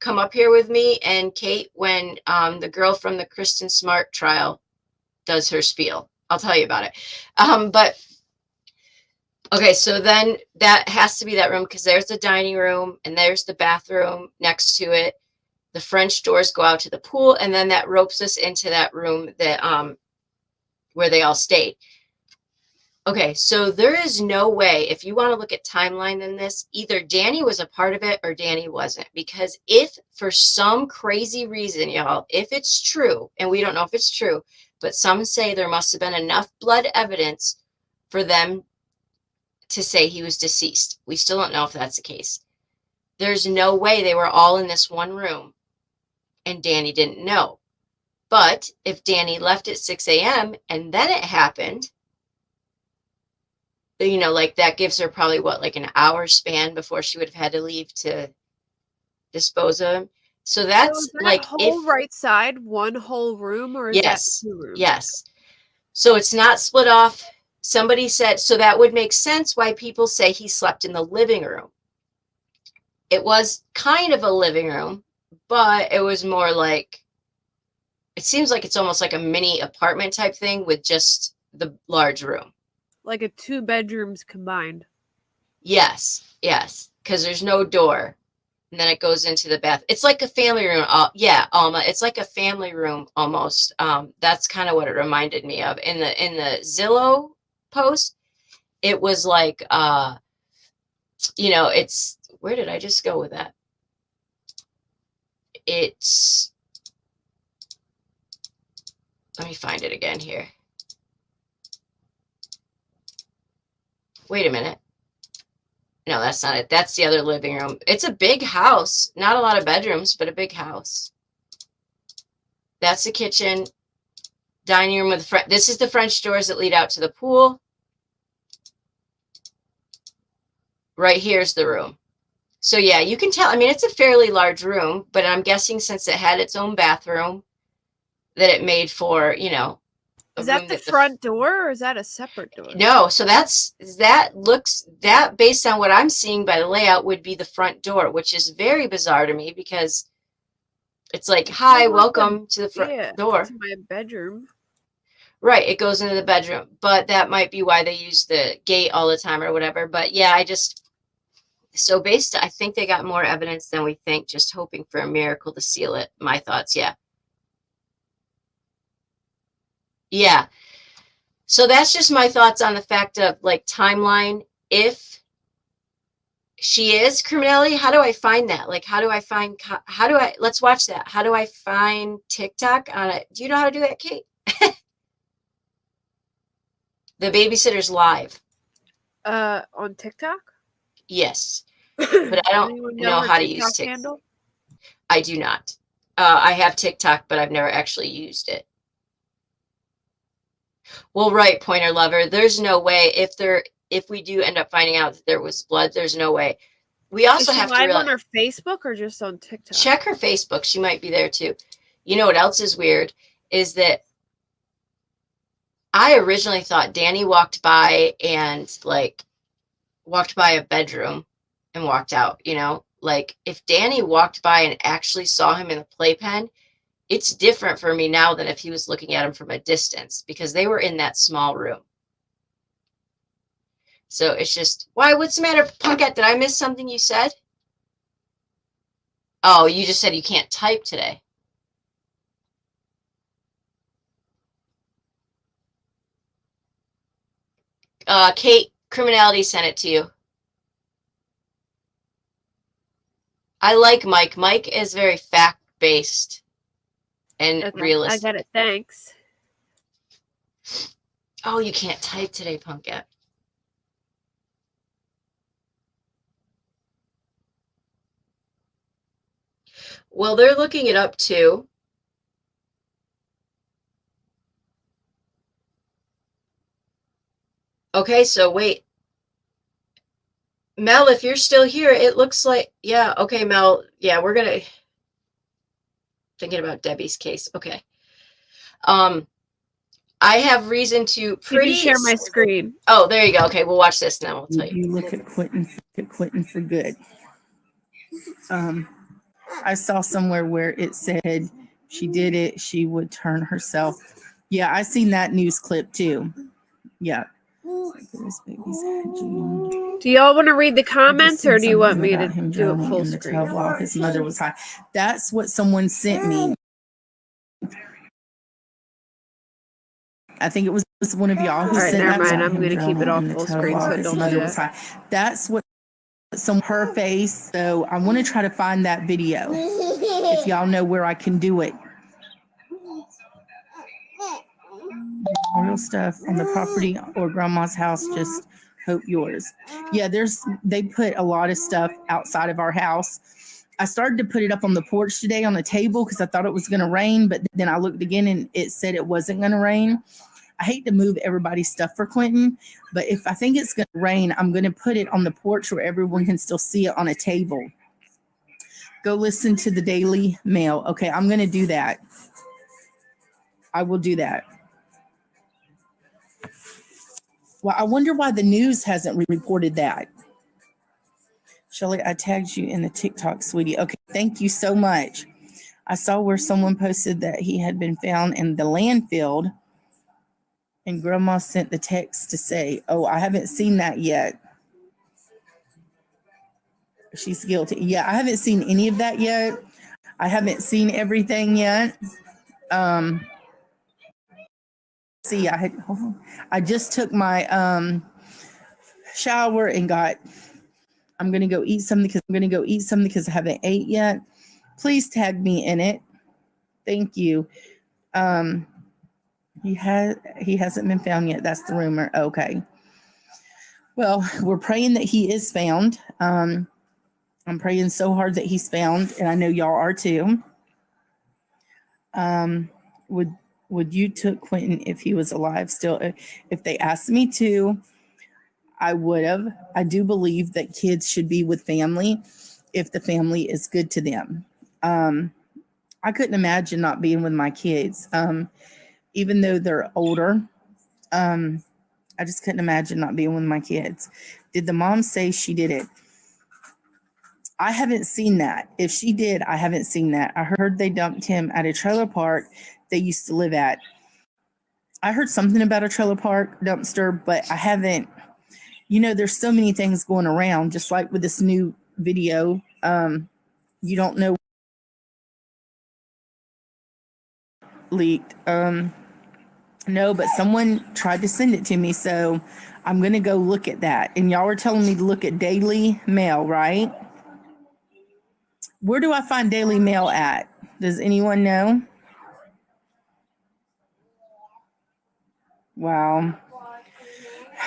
come up here with me and Kate when the girl from the Kristen Smart trial does her spiel. I'll tell you about it. But okay, so then that has to be that room, because there's the dining room and there's the bathroom next to it. The French doors go out to the pool, and then that ropes us into that room that where they all stayed. Okay, so there is no way, if you want to look at timeline in this, either Danny was a part of it or Danny wasn't. Because if for some crazy reason, y'all, if it's true, and we don't know if it's true, but some say there must have been enough blood evidence for them to say he was deceased. We still don't know if that's the case. There's no way they were all in this one room and Danny didn't know. But if Danny left at 6 a.m. and then it happened, you know, like that gives her probably what, like an hour span before she would have had to leave to dispose of him. So that's that like whole right side, one whole room, or is yes, that two rooms? Yes. So it's not split off. Somebody said, so that would make sense why people say he slept in the living room. It was kind of a living room, but it was more like, it seems like it's almost like a mini apartment type thing with just the large room. Like a 2 bedrooms combined. Yes, because there's no door. And then it goes into the bath. It's like a family room. Yeah, Alma. It's like a family room almost. That's kind of what it reminded me of. In the Zillow post, it was like, you know, it's, where did I just go with that? It's, let me find it again here. Wait a minute. No, that's not it. That's the other living room. It's a big house. Not a lot of bedrooms, but a big house. That's the kitchen. dining room with the front. This is the French doors that lead out to the pool. Right here's the room. So yeah, you can tell. I mean, it's a fairly large room, but I'm guessing since it had its own bathroom, that it made for, you know, a Is that room the that front door or is that a separate door? No, so that based on what I'm seeing by the layout would be the front door, which is very bizarre to me because it's like, hi, welcome to the front door. To my bedroom. Right, it goes into the bedroom, but that might be why they use the gate all the time or whatever. But yeah, I think they got more evidence than we think, just hoping for a miracle to seal it. My thoughts, yeah. Yeah. So that's just my thoughts on the fact of like timeline. If she is criminality, how do I find that? Like, let's watch that. How do I find TikTok on it? Do you know how to do that, Kate? The Babysitter's Live. On TikTok? Yes. But I don't know how to use TikTok. Handle? I do not. I have TikTok, but I've never actually used it. Well, right, Pointer Lover. There's no way if we do end up finding out that there was blood, there's no way. We also have to live on her Facebook or just on TikTok? Check her Facebook. She might be there too. You know what else is weird is that I originally thought Danny walked by a bedroom and walked out, you know? Like if Danny walked by and actually saw him in the playpen, it's different for me now than if he was looking at him from a distance because they were in that small room. So it's just, why? What's the matter, Punkette? Did I miss something you said? Oh, you just said you can't type today. Kate, Criminality sent it to you. I like Mike. Mike is very fact-based and realistic. I got it. Thanks. Oh, you can't type today, Punkette. Well, they're looking it up too. Okay, so wait. Mel, if you're still here, it looks like, yeah, okay, Mel, yeah, we're gonna, thinking about Debbie's case, okay. I have reason to share my screen. Oh, there you go. Okay, we'll watch this now. We'll tell you. You look at Quinton for good. I saw somewhere where it said she did it, she would turn herself. Yeah, I seen that news clip too. Yeah. Do y'all want to read the comments or do you want me to do it full screen? While his mother was high. That's what someone sent me. I think it was one of y'all who sent that. Never mind. I'm going to keep it off full screen so it don't do that. That's what her face. So I want to try to find that video. If y'all know where I can do it. Real stuff on the property or grandma's house, just hope yours. Yeah, they put a lot of stuff outside of our house. I started to put it up on the porch today on the table because I thought it was going to rain, but then I looked again and it said it wasn't going to rain. I hate to move everybody's stuff for Quinton, but if I think it's going to rain, I'm going to put it on the porch where everyone can still see it on a table. Go listen to the Daily Mail. Okay, I'm going to do that. I will do that. Well, I wonder why the news hasn't reported that. Shelley, I tagged you in the TikTok, sweetie. Okay, thank you so much. I saw where someone posted that he had been found in the landfill, and Grandma sent the text to say, oh, I haven't seen that yet. She's guilty. Yeah, I haven't seen any of that yet. I haven't seen everything yet. See, I just took my shower and I'm gonna go eat something because I haven't ate yet. Please tag me in it. Thank you. He hasn't been found yet. That's the rumor. Okay. Well, we're praying that he is found. I'm praying so hard that he's found, and I know y'all are too. would you took Quinton if he was alive still? If they asked me to, I would have. I do believe that kids should be with family if the family is good to them. I couldn't imagine not being with my kids, even though they're older. I just couldn't imagine not being with my kids. Did the mom say she did it? I haven't seen that. If she did, I haven't seen that. I heard they dumped him at a trailer park they used to live at. I heard something about a trailer park dumpster, but I haven't. There's so many things going around, just like with this new video. You don't know leaked. No, but someone tried to send it to me, so I'm going to go look at that. And y'all were telling me to look at Daily Mail, right? Where do I find Daily Mail at? Does anyone know? Wow.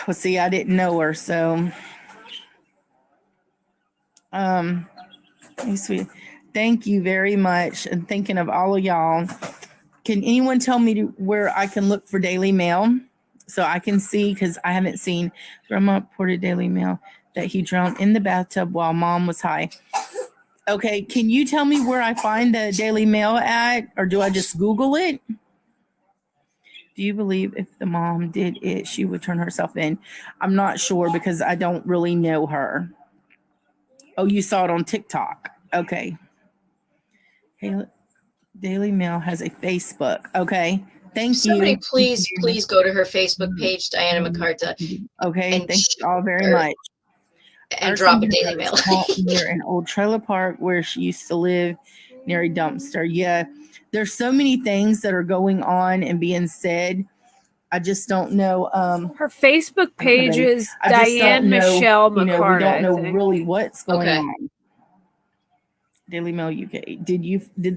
Well, see, I didn't know her, so sweet. Thank you very much. And thinking of all of y'all. Can anyone tell me where I can look for Daily Mail so I can see? Because I haven't seen. Grandma reported Daily Mail that he drowned in the bathtub while mom was high. Okay, can you tell me where I find the Daily Mail at, or do I just Google it? Do you believe if the mom did it, she would turn herself in? I'm not sure because I don't really know her. Oh, you saw it on TikTok. Okay. Hey, Daily Mail has a Facebook. Okay. Thank Somebody you. please go to her Facebook page, Diana McCarta, Okay. and Thank you all very much. and drop a Daily Mail. Near an old trailer park where she used to live near a dumpster. Yeah. There's so many things that are going on and being said. I just don't know. Her Facebook page is Diane Michelle McCarta. We don't know really what's going Okay. on. Daily Mail UK.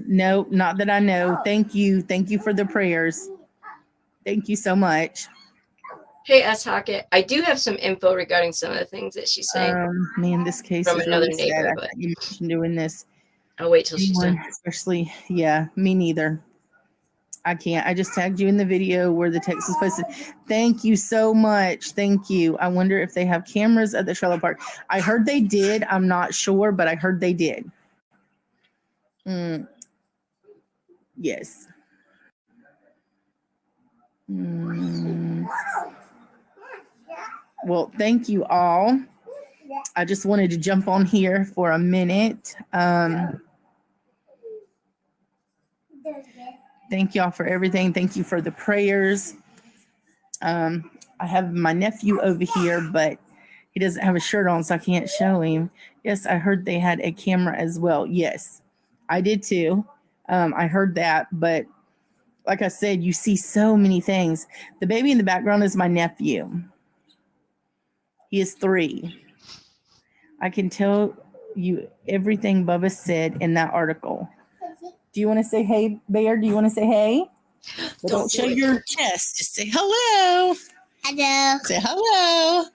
No, not that I know. Thank you. Thank you for the prayers. Thank you so much. Hey, S. Hockett, I do have some info regarding some of the things that she's saying. Man, this case from is another really neighbor, sad. but I can't imagine doing this. I'll wait till she's done. Especially, yeah, me neither. I can't. I just tagged you in the video where the text was posted. Thank you so much. Thank you. I wonder if they have cameras at the trailer park. I heard they did. I'm not sure, but I heard they did. Yes. Well, thank you all. I just wanted to jump on here for a minute. Thank y'all for everything. Thank you for the prayers. I have my nephew over here, but he doesn't have a shirt on, so I can't show him. Yes, I heard they had a camera as well. Yes, I did too. I heard that, but like I said, you see so many things. The baby in the background is my nephew. He is 3. I can tell you everything Bubba said in that article. Do you want to say hey, Bear? Do you want to say hey? Well, don't show your chest. Just say hello. Hello. Say hello.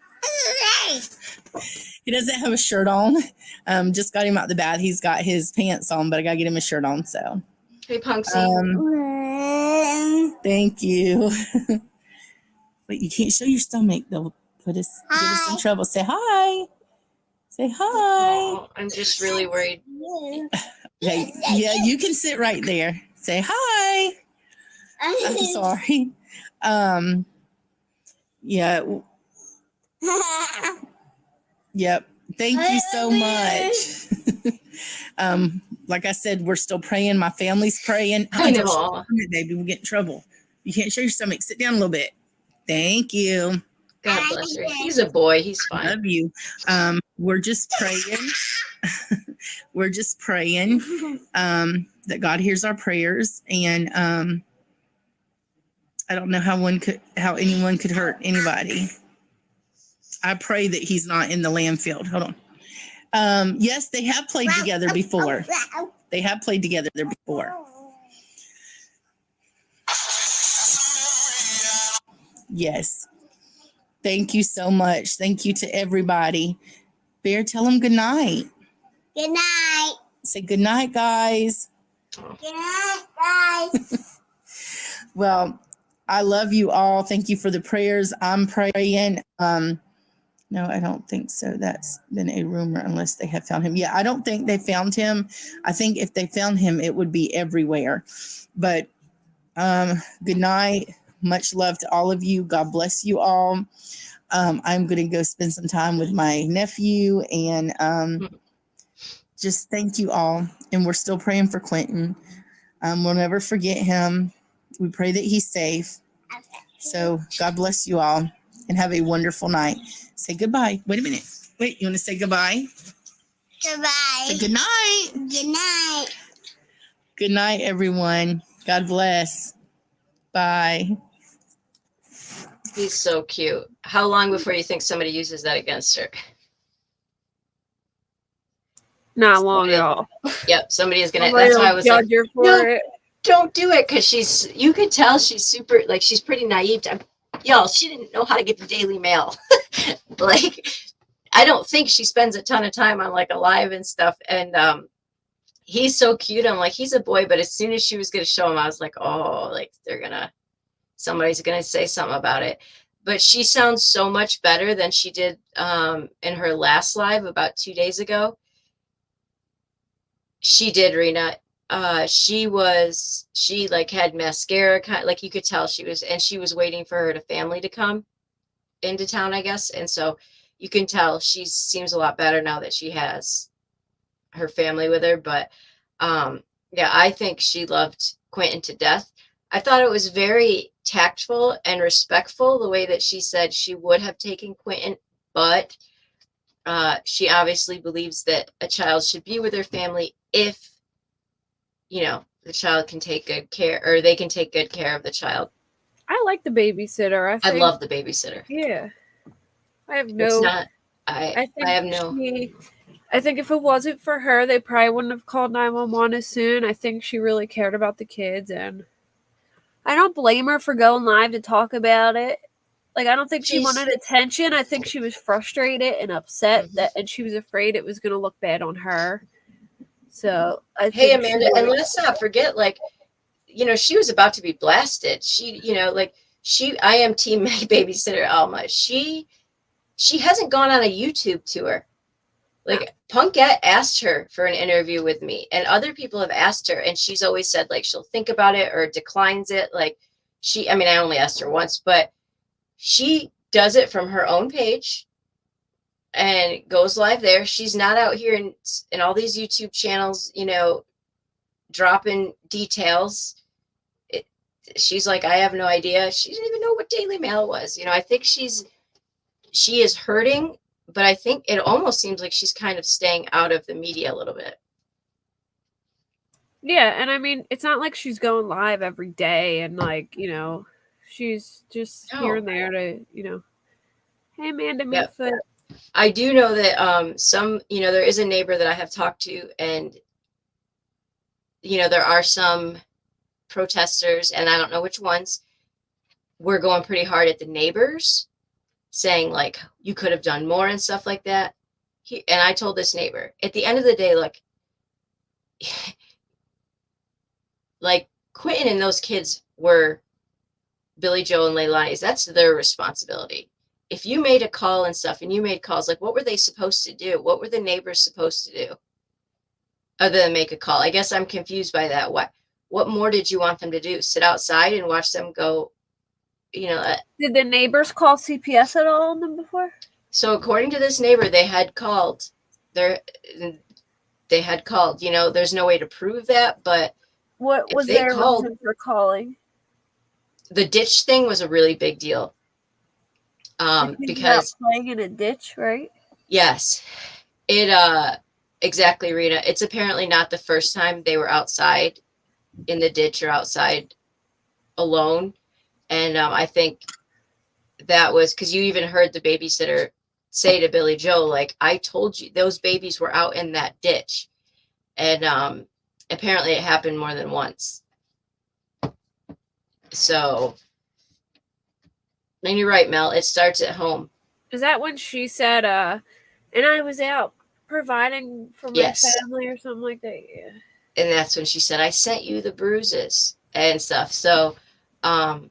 He doesn't have a shirt on. Just got him out the bath. He's got his pants on, but I gotta get him a shirt on. So. Hey, Punksy. Thank you. But you can't show your stomach. They'll get us in trouble. Say hi. Say hi. Oh, I'm just really worried. Okay. Yeah, you can sit right there. Say hi. I'm sorry. Yeah. Yep. Thank you so much. Like I said, we're still praying. My family's praying. I know. Baby, we'll get in trouble. You can't show your stomach. Sit down a little bit. Thank you. God bless her. He's a boy. He's fine. Love you. We're just praying. We're just praying that God hears our prayers, and I don't know how anyone could hurt anybody. I pray that he's not in the landfill. Hold on. Yes, they have played together before. They have played together before. Yes. Thank you so much. Thank you to everybody. Bear, tell them good night. Good night. Say good night, guys. Good night, guys. Well, I love you all. Thank you for the prayers. I'm praying. No, I don't think so. That's been a rumor unless they have found him. Yeah, I don't think they found him. I think if they found him, it would be everywhere. But good night. Much love to all of you. God bless you all. I'm going to go spend some time with my nephew and just thank you all. And we're still praying for Quinton. We'll never forget him. We pray that he's safe. So God bless you all and have a wonderful night. Say goodbye. Wait a minute. Wait, you want to say goodbye? Goodbye. Say good night. Good night. Good night, everyone. God bless. Bye. He's so cute. How long before you think somebody uses that against her? Not long at all. Yep, somebody is gonna. Somebody That's why I will was judge like, her for no, it. don't do it, because you could tell she's super, like, she's pretty naive. Y'all, she didn't know how to get the Daily Mail. Like, I don't think she spends a ton of time on like Alive and stuff. And he's so cute. I'm like, he's a boy. But as soon as she was gonna show him, I was like, oh, like somebody's gonna say something about it. But she sounds so much better than she did in her last live about 2 days ago. She did, Rena. She like had mascara, like you could tell she was waiting for her family to come into town, I guess. And so you can tell she seems a lot better now that she has her family with her. But yeah, I think she loved Quinton to death. I thought it was very tactful and respectful the way that she said she would have taken Quinton, but she obviously believes that a child should be with their family if, the child can take good care, or they can take good care of the child. I like the babysitter. I love the babysitter. Yeah. I have It's no. not. I have no. I think if it wasn't for her, they probably wouldn't have called 911 as soon. I think she really cared about the kids, and I don't blame her for going live to talk about it. Like, I don't think she wanted attention. I think she was frustrated and upset and she was afraid it was going to look bad on her. So, Hey, Amanda, and let's not forget, like, she was about to be blasted. I am team babysitter Alma. She hasn't gone on a YouTube tour. Like, Punkette asked her for an interview with me, and other people have asked her, and she's always said, like, she'll think about it or declines it. Like, I only asked her once, but she does it from her own page and goes live there. She's not out here in all these YouTube channels, dropping details. She's like, I have no idea. She didn't even know what Daily Mail was. I think she is hurting, but I think it almost seems like she's kind of staying out of the media a little bit. Yeah, and it's not like she's going live every day and she's just here and there to, hey, Amanda Meatfoot. I do know that there is a neighbor that I have talked to, and there are some protesters, and I don't know which ones, we're going pretty hard at the neighbors, saying like, you could have done more and stuff like that. And I told this neighbor, at the end of the day, look, like, Quinton and those kids were Billy Joe and Leilani's. That's their responsibility. If you made a call and stuff, and you made calls, like, what were they supposed to do? What were the neighbors supposed to do other than make a call? I guess I'm confused by that. What more did you want them to do? Sit outside and watch them go, Did the neighbors call CPS at all on them before? So according to this neighbor, they had called. There's no way to prove that, but what was their reason for calling? The ditch thing was a really big deal. Because playing in a ditch, right? Yes, it exactly, Rita. It's apparently not the first time they were outside in the ditch or outside alone, and I think that was because you even heard the babysitter say to Billy Joe, like, I told you those babies were out in that ditch. And apparently it happened more than once. So, and you're right, Mel, it starts at home. Is that when she said, and I was out providing for my family or something like that? Yeah. And that's when she said, I sent you the bruises and stuff. So, I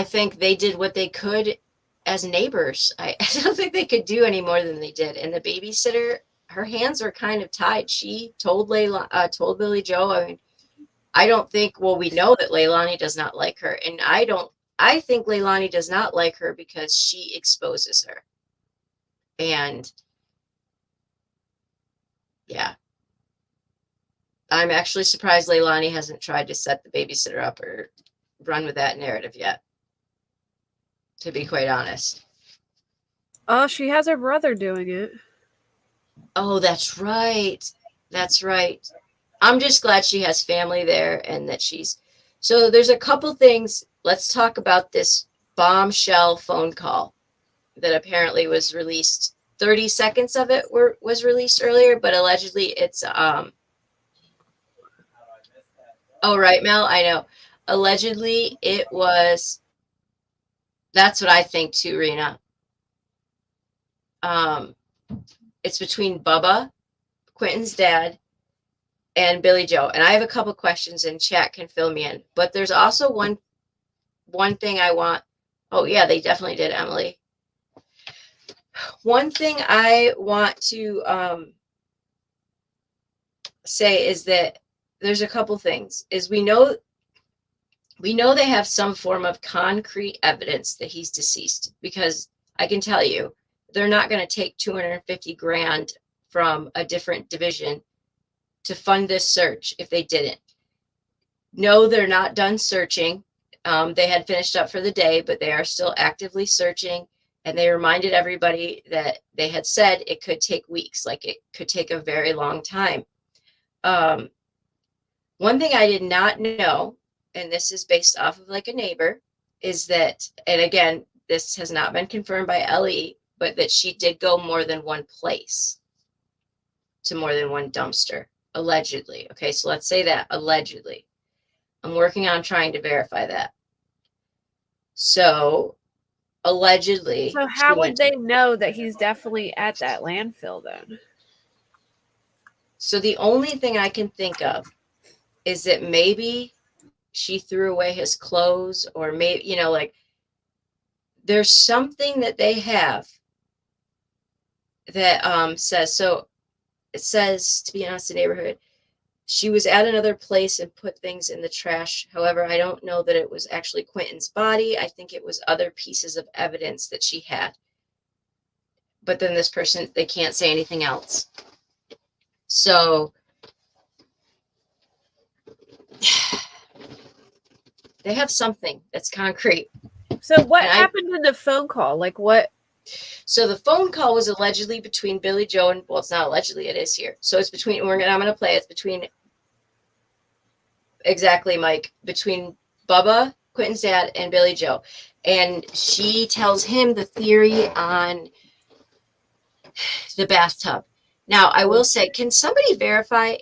think they did what they could as neighbors. I don't think they could do any more than they did. And the babysitter, her hands were kind of tied. She told told Billy Joe. I mean, I don't think. Well, we know that Leilani does not like her, and I think Leilani does not like her because she exposes her. And yeah, I'm actually surprised Leilani hasn't tried to set the babysitter up or run with that narrative yet, to be quite honest. Oh, she has her brother doing it. Oh, that's right. That's right. I'm just glad she has family there and that so there's a couple things. Let's talk about this bombshell phone call that apparently was released. 30 seconds of it was released earlier, but allegedly it's oh, right, Mel, I know. Allegedly it was, that's what I think too, Rena. It's between Bubba, Quinton's dad, and Billy Joe. And I have a couple questions, and chat can fill me in. But there's also one thing I want. Oh yeah, they definitely did, Emily. One thing I want to say is that there's a couple things. Is we know they have some form of concrete evidence that he's deceased, because I can tell you they're not going to take 250 grand from a different division to fund this search if they didn't. No, they're not done searching. They had finished up for the day, but they are still actively searching. And they reminded everybody that they had said it could take weeks, like it could take a very long time. One thing I did not know, and this is based off of like a neighbor, is that, and again, this has not been confirmed by Ellie, but that she did go more than one place, to more than one dumpster, allegedly. Okay, so let's say that, allegedly. I'm working on trying to verify that. So, allegedly. So how would they know that he's definitely at that landfill then? So the only thing I can think of is that maybe she threw away his clothes, or maybe, like there's something that they have that says, so it says, to be honest, the neighborhood, she was at another place and put things in the trash. However, I don't know that it was actually Quinton's body. I think it was other pieces of evidence that she had. But then this person, they can't say anything else. So they have something that's concrete. So what happened in the phone call? Like what? So the phone call was allegedly between Billy Joe and, well, it's not allegedly, it is here. So it's between, I'm going to play, it's between, exactly, Mike, between Bubba, Quinton's dad, and Billy Joe. And she tells him the theory on the bathtub. Now, I will say, can somebody verify?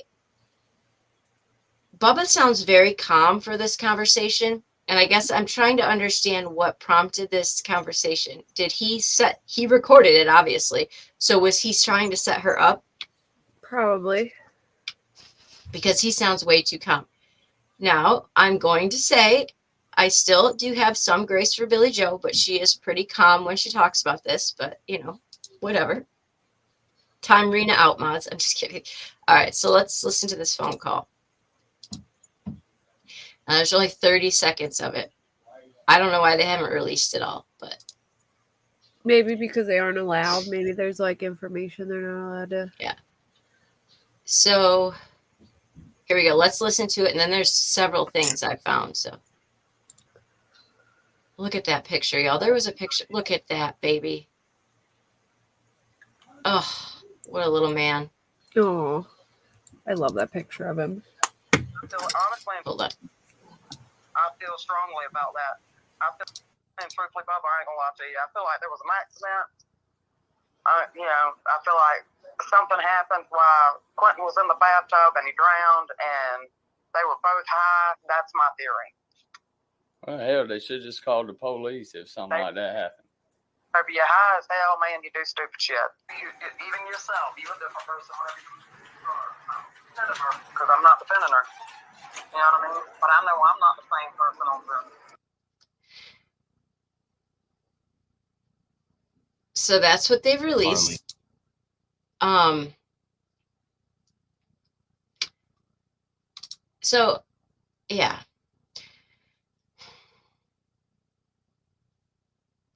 Bubba sounds very calm for this conversation. And I guess I'm trying to understand what prompted this conversation. Did he recorded it, obviously. So was he trying to set her up? Probably. Because he sounds way too calm. Now, I'm going to say, I still do have some grace for Billy Joe, but she is pretty calm when she talks about this. But, whatever. Time Rena out, mods. I'm just kidding. All right, so let's listen to this phone call. There's only 30 seconds of it. I don't know why they haven't released it all, but maybe because they aren't allowed. Maybe there's like information they're not allowed to. Yeah. So here we go. Let's listen to it, and then there's several things I found. So look at that picture, y'all. There was a picture. Look at that, baby. Oh, what a little man. Oh, I love that picture of him. So honestly, Hold on. I feel strongly about that. And truthfully, Bubba, I ain't gonna lie to you. I feel like there was an accident. I feel like something happened while Quinton was in the bathtub and he drowned, and they were both high. That's my theory. Well, hell, they should just call the police if something like that happened. If you're high as hell, man, you do stupid shit. Even yourself, you're a different person whenever you because I'm not defending her. You know what I mean? But I know I'm not the same person on drugs. So that's what they've released. So yeah.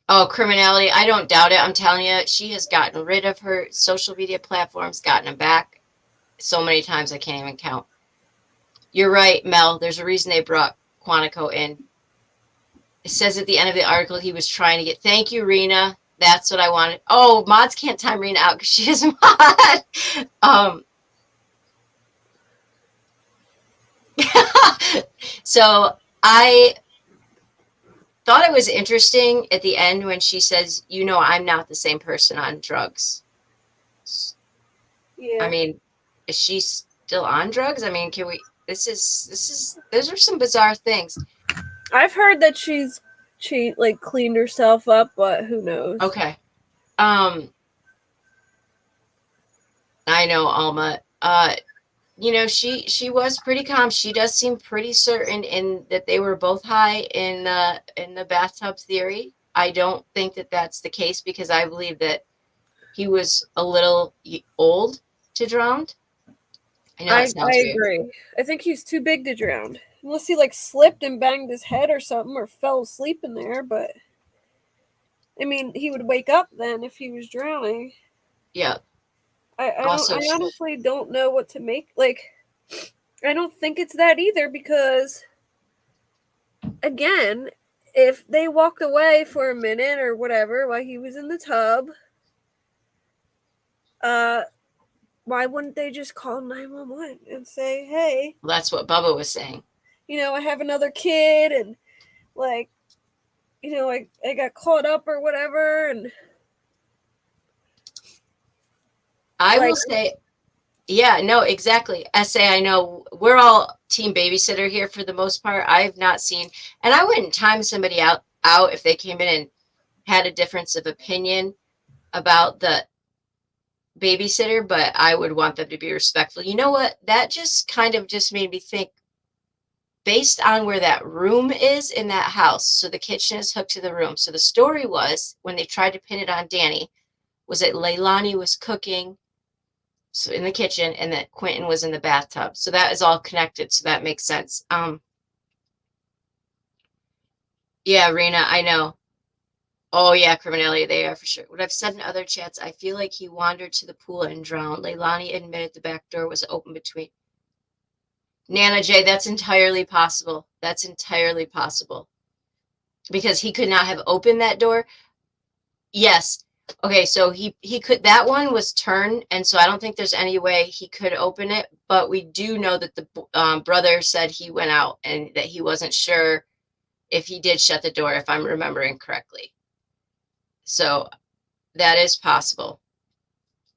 Oh, criminality. I don't doubt it. I'm telling you, she has gotten rid of her social media platforms, gotten them back so many times I can't even count. You're right, Mel. There's a reason they brought Quantico in. It says at the end of the article he was trying to get. Thank you, Rena. That's what I wanted. Oh, mods can't time Rena out because she is mod. So I thought it was interesting at the end when she says, "You know, I'm not the same person on drugs." Yeah. I mean, is she still on drugs? I mean, can we? Those are some bizarre things. I've heard that she like cleaned herself up, but who knows? Okay. I know, Alma. You know, she was pretty calm. She does seem pretty certain in that they were both high in the bathtub theory. I don't think that that's the case because I believe that he was a little old to drown. I know that sounds weird. agree. I think he's too big to drown. Unless he like slipped and banged his head or something or fell asleep in there, but I mean, he would wake up then if he was drowning. Yeah. I Also, honestly don't know what to make. Like, I don't think it's that either because, again, if they walked away for a minute or whatever while he was in the tub, why wouldn't they just call 911 and say, hey, that's what Bubba was saying. you know, I have another kid and, like, you know, I got caught up or whatever. And I will say, yeah, no, exactly. SA, I know we're all team babysitter here for the most part. I've not seen, and I wouldn't time somebody out if they came in and had a difference of opinion about the babysitter, but I would want them to be respectful. You know what? That just kind of just made me think based on where that room is in that house. So the kitchen is hooked to the room. So the story was when they tried to pin it on Danny was that Leilani was cooking so in the kitchen and that Quinton was in the bathtub. So that is all connected. So that makes sense. Yeah, Rena, I know. Oh yeah, criminality, they are for sure. What I've said in other chats, I feel like he wandered to the pool and drowned. Leilani admitted the back door was open between. Nana J, that's entirely possible. That's entirely possible. Because he could not have opened that door. Yes. Okay, so he could, that one was turned, and so I don't think there's any way he could open it, but we do know that the brother said he went out and that he wasn't sure if he did shut the door, if I'm remembering correctly. So that is possible.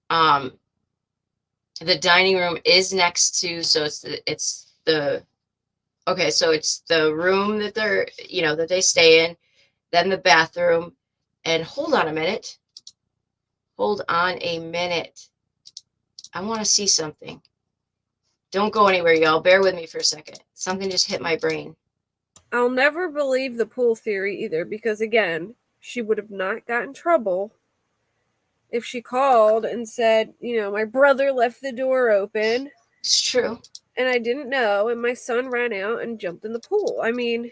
The dining room is next to, so it's the okay, so it's the room that they're, you know, that they stay in, then the bathroom, and hold on a minute. Hold on a minute. I want to see something. Don't go anywhere, y'all. Bear with me for a second. Something just hit my brain. I'll never believe the pool theory either because, again, she would have not got in trouble if she called and said, you know, my brother left the door open. It's true. And I didn't know, and my son ran out and jumped in the pool. I mean,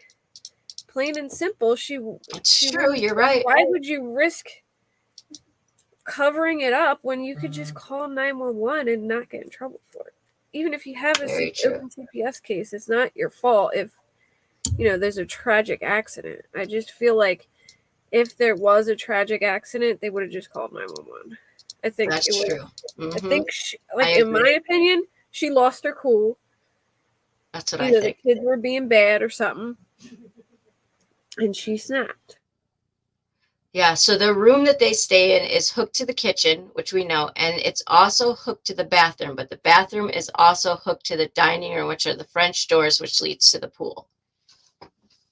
plain and simple, It's true. You're right. Why would you risk covering it up when you could just call 911 and not get in trouble for it? Even if you have a open CPS case, it's not your fault if, you know, there's a tragic accident. I just feel like if there was a tragic accident, they would have just called 911. I think that's true. Mm-hmm. I think, in my opinion, she lost her cool. That's what I think. The kids were being bad or something, and she snapped. Yeah, so the room that they stay in is hooked to the kitchen, which we know, and it's also hooked to the bathroom, but the bathroom is also hooked to the dining room, which are the French doors, which leads to the pool.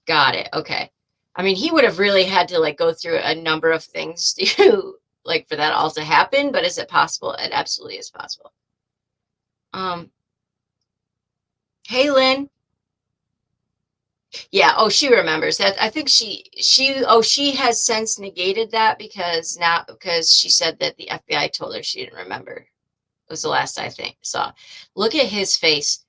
Got it. Okay. I mean, he would have really had to like go through a number of things to like for that all to happen, but is it possible? It absolutely is possible. Hey, Lynn. Yeah. Oh, she remembers that. I think she has since negated that because she said that the FBI told her she didn't remember. It was the last I think saw. Look at his face.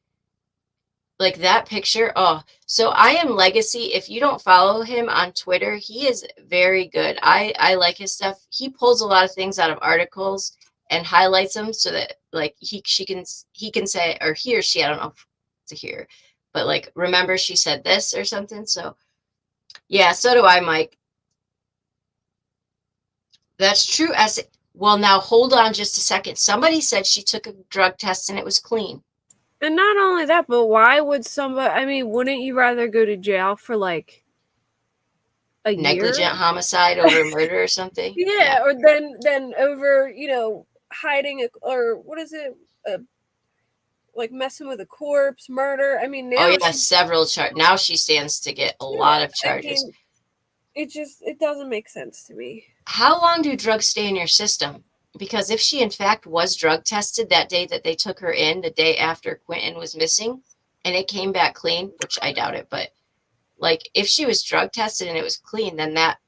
Like that picture. Oh, so I Am Legacy. If you don't follow him on Twitter, he is very good. I like his stuff. He pulls a lot of things out of articles and highlights them so that like he can say, or he or she, I don't know if to hear, but like remember she said this or something. So yeah, so do I, Mike. That's true. Well, now hold on just a second. Somebody said she took a drug test and it was clean. And not only that, but why would somebody? I mean, wouldn't you rather go to jail for like a Negligent year? homicide over murder or something. Yeah, or then over hiding or what is it? Like messing with a corpse, murder. I mean, Oh now yeah, several charges. Now she stands to get a lot of charges. I mean, it doesn't make sense to me. How long do drugs stay in your system? Because if she in fact was drug tested that day that they took her in, the day after Quinton was missing, and it came back clean, which I doubt it, but like if she was drug tested and it was clean, then that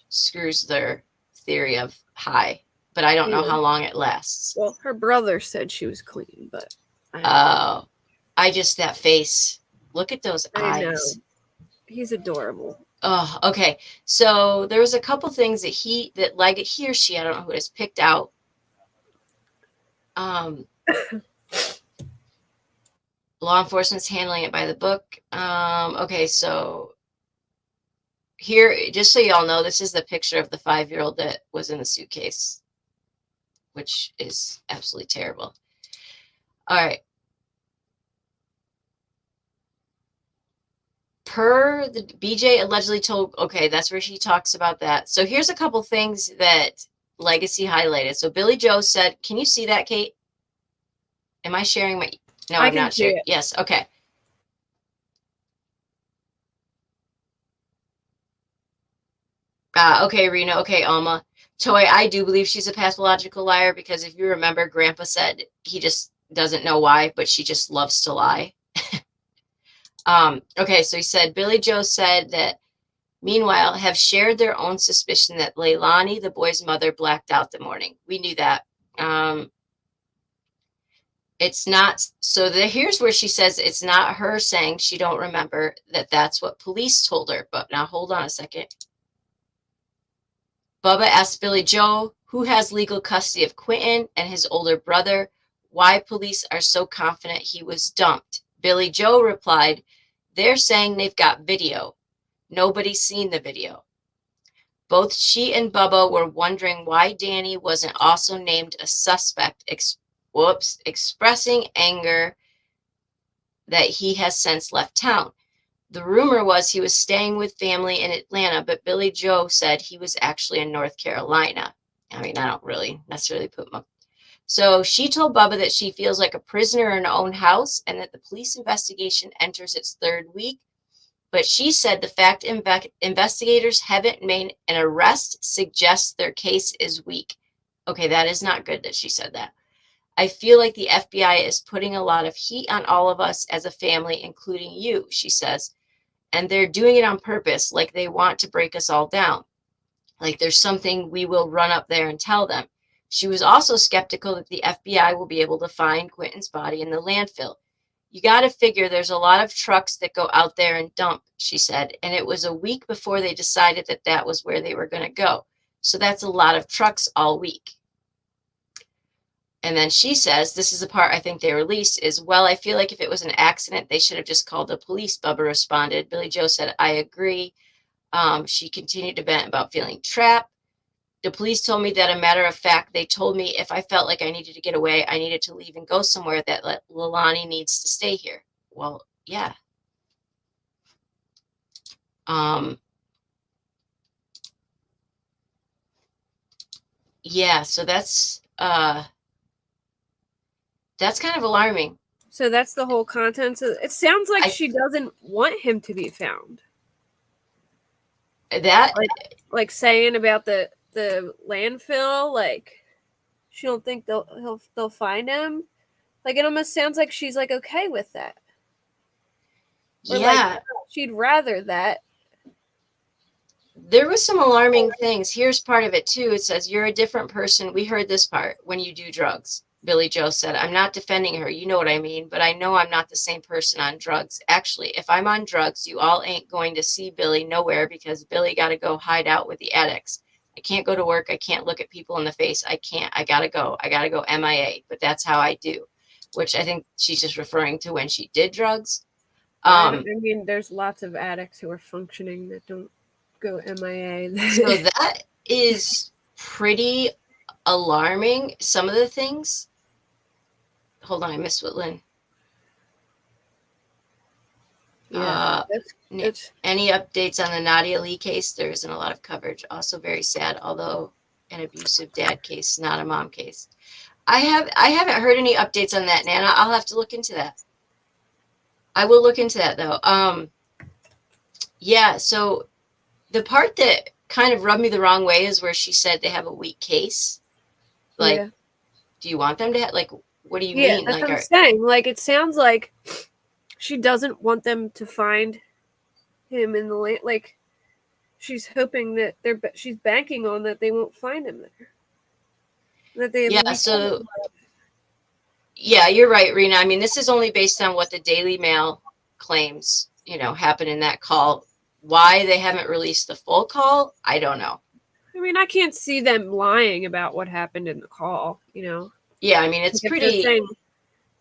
screws their theory of high. But I don't know how long it lasts. Well, her brother said she was clean, but oh, that face. Look at those eyes. know. He's adorable. Oh, okay. So there was a couple things that he or she, I don't know who it is, picked out. Law enforcement's handling it by the book. Okay, so here, just so y'all know, this is the picture of the 5-year-old that was in the suitcase, which is absolutely terrible. All right. Per the BJ allegedly told, okay, that's where she talks about that. So here's a couple things that Legacy highlighted. So Billy Joe said, can you see that, Kate? Am I sharing my, no, I'm not sharing. Yes. Okay. Okay, Rena. Okay, Alma. Toy, I do believe she's a pathological liar because if you remember, Grandpa said he just doesn't know why, but she just loves to lie. Okay, so he said, Billy Joe said that, meanwhile, have shared their own suspicion that Leilani, the boy's mother, blacked out the morning. We knew that. It's not, so here's where she says it's not her saying she don't remember, that's what police told her. But now hold on a second. Bubba asked Billy Joe, who has legal custody of Quinton and his older brother, why police are so confident he was dumped. Billy Joe replied, they're saying they've got video. Nobody's seen the video. Both she and Bubba were wondering why Danny wasn't also named a suspect, expressing anger that he has since left town. The rumor was he was staying with family in Atlanta, but Billy Joe said he was actually in North Carolina. I mean, I don't really necessarily put my... So she told Bubba that she feels like a prisoner in her own house and that the police investigation enters its 3rd week. But she said the fact investigators haven't made an arrest suggests their case is weak. Okay, that is not good that she said that. I feel like the FBI is putting a lot of heat on all of us as a family, including you, she says. And they're doing it on purpose, like they want to break us all down. Like there's something we will run up there and tell them. She was also skeptical that the FBI will be able to find Quinton's body in the landfill. You got to figure there's a lot of trucks that go out there and dump, she said. And it was a week before they decided that that was where they were going to go. So that's a lot of trucks all week. And then she says, this is the part I think they released, is, well, I feel like if it was an accident, they should have just called the police, Bubba responded. Billy Joe said, I agree. She continued to vent about feeling trapped. The police told me that, a matter of fact, they told me if I felt like I needed to get away, I needed to leave and go somewhere, that Leilani needs to stay here. Well, yeah. Yeah, so that's kind of alarming. So that's the whole contents of it. Sounds like she doesn't want him to be found. That like saying about the landfill, like she don't think they'll find him. Like it almost sounds like she's like okay with that. Or yeah. Like, she'd rather that. There was some alarming things. Here's part of it too. It says, you're a different person. We heard this part when you do drugs. Billy Joe said, I'm not defending her. You know what I mean? But I know I'm not the same person on drugs. Actually, if I'm on drugs, you all ain't going to see Billy nowhere because Billy got to go hide out with the addicts. I can't go to work. I can't look at people in the face. I can't. I got to go. I got to go MIA. But that's how I do, which I think she's just referring to when she did drugs. I mean, there's lots of addicts who are functioning that don't go MIA. So that is pretty alarming. Some of the things. Hold on, I missed what Lynn. Any updates on the Nadia Lee case? There isn't a lot of coverage. Also very sad, although an abusive dad case, not a mom case. I haven't heard any updates on that, Nana. I'll have to look into that. I will look into that though. Yeah, so the part that kind of rubbed me the wrong way is where she said they have a weak case. Like, Yeah. do you want them to have, like, what do you Yeah, mean? that's Like, what I'm saying. Like, it sounds like she doesn't want them to find him in the land. Like, she's hoping that she's banking on that they won't find him there. That they yeah, so yeah, you're right, Rena. I mean, this is only based on what the Daily Mail claims, happened in that call. Why they haven't released the full call, I don't know. I mean, I can't see them lying about what happened in the call, Yeah, I mean, it's Like, pretty.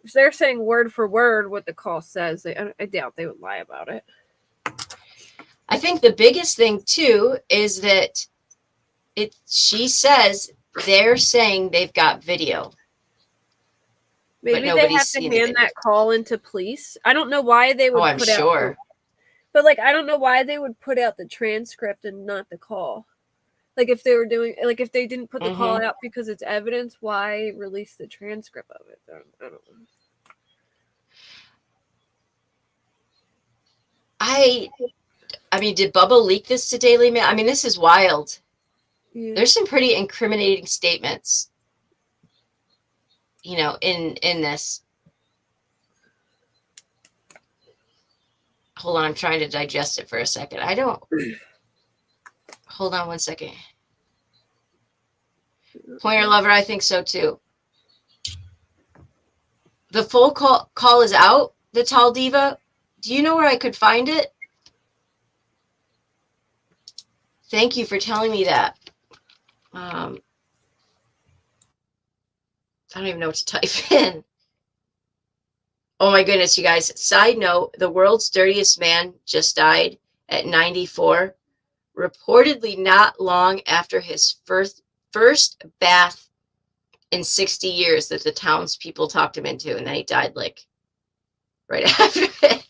If they're saying word for word what the call says, I doubt they would lie about it. I think the biggest thing too is that she says they're saying they've got video. Maybe they have to hand that call into police. I don't know why they would I'm put sure. out. But like, I don't know why they would put out the transcript and not the call. Like, if they were doing, like, if they didn't put the call out because it's evidence, why release the transcript of it? I don't know. I mean, did Bubba leak this to Daily Mail? I mean, this is wild. Yeah. There's some pretty incriminating statements, in this. Hold on, I'm trying to digest it for a second. Hold on one second. Pointer Lover, I think so too. The full call is out, the Tall Diva. Do you know where I could find it? Thank you for telling me that. I don't even know what to type in. Oh my goodness, you guys. Side note, the world's dirtiest man just died at 94, reportedly not long after his first bath in 60 years that the townspeople talked him into, and then he died like right after it.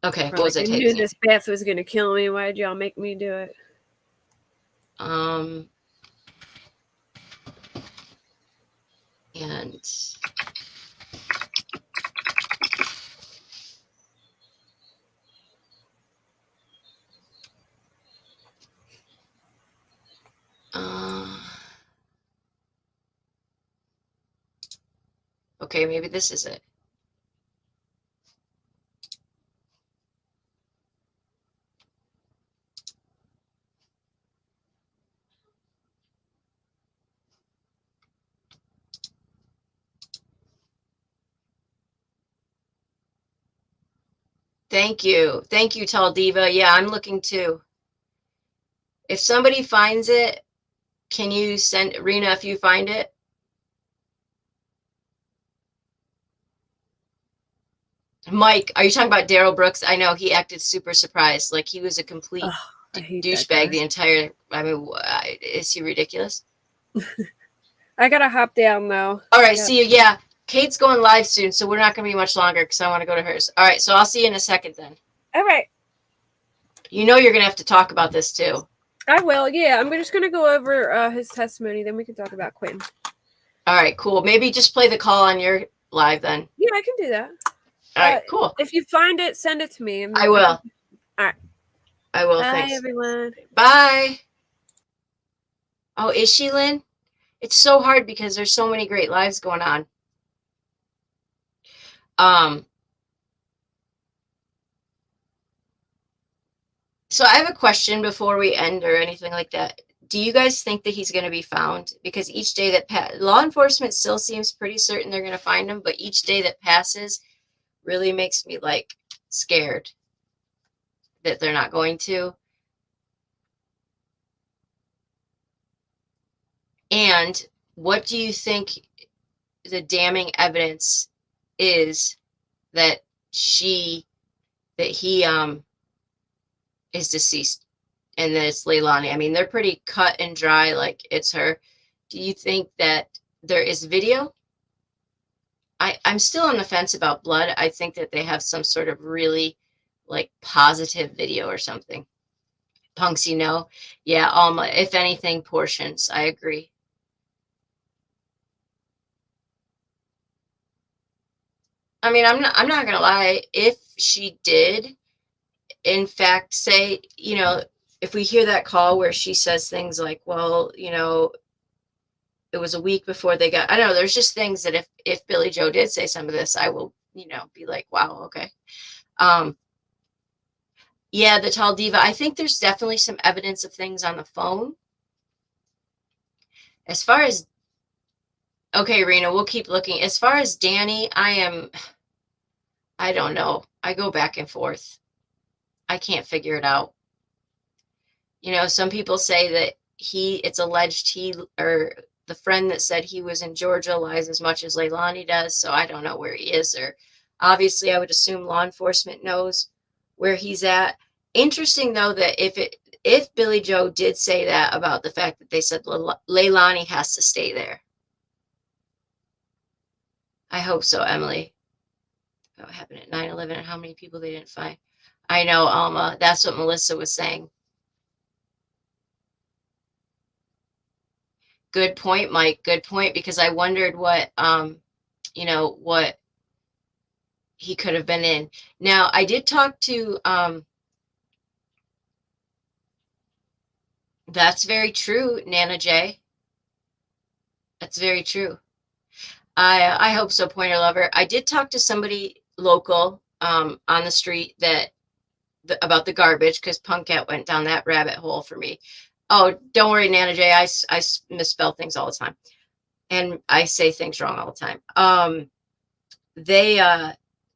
Okay, what was I typing? I knew this bath was going to kill me. Why did y'all make me do it? And okay, maybe this is it. Thank you. Thank you, Tall Diva. Yeah, I'm looking too. If somebody finds it, can you send Rena if you find it? Mike, are you talking about Daryl Brooks? I know he acted super surprised. Like he was a complete douchebag the entire. I mean, is he ridiculous? I gotta hop down though. All right, see you. Yeah, Kate's going live soon, so we're not going to be much longer because I want to go to hers. All right, so I'll see you in a second then. All right. You know you're going to have to talk about this too. I will. Yeah, I'm just going to go over his testimony. Then we can talk about Quinton. All right, cool. Maybe just play the call on your live then. Yeah, I can do that. All right, cool. If you find it, send it to me. I will. All right. I will. Bye, Thanks. everyone. Bye. Oh, is she, Lynn? It's so hard because there's so many great lives going on. So I have a question before we end or anything like that. Do you guys think that he's going to be found? Because each day that law enforcement still seems pretty certain they're going to find him, but each day that passes really makes me like scared that they're not going to. And what do you think the damning evidence is that he is deceased and that it's Leilani? I mean, they're pretty cut and dry, like it's her. Do you think that there is video? I'm still on the fence about blood. I think that they have some sort of really like positive video or something. Punks, you know? Yeah, if anything, portions. I agree. I mean, I'm not gonna lie. If she did, in fact, say, you know, if we hear that call where she says things like, well, you know, it was a week before they got, I don't know, there's just things that if Billy Joe did say some of this, I will, you know, be like, wow, okay. Yeah, the tall diva. I think there's definitely some evidence of things on the phone. As far as, okay, Rena, we'll keep looking. As far as Danny, I don't know. I go back and forth. I can't figure it out. You know, some people say that it's alleged or the friend that said he was in Georgia lies as much as Leilani does. So I don't know where he is, or obviously I would assume law enforcement knows where he's at. Interesting though, that if Billy Joe did say that about the fact that they said Leilani has to stay there. I hope so, Emily. What happened at 9/11 and how many people they didn't find. I know, Alma. That's what Melissa was saying. Good point, Mike. Good point, because I wondered what, you know, what he could have been in. Now, I did talk to, that's very true, Nana J. That's very true. I hope so, Pointer Lover. I did talk to somebody local on the street about the garbage, because Punkette went down that rabbit hole for me. Oh, don't worry, Nana J. I misspell things all the time. And I say things wrong all the time. They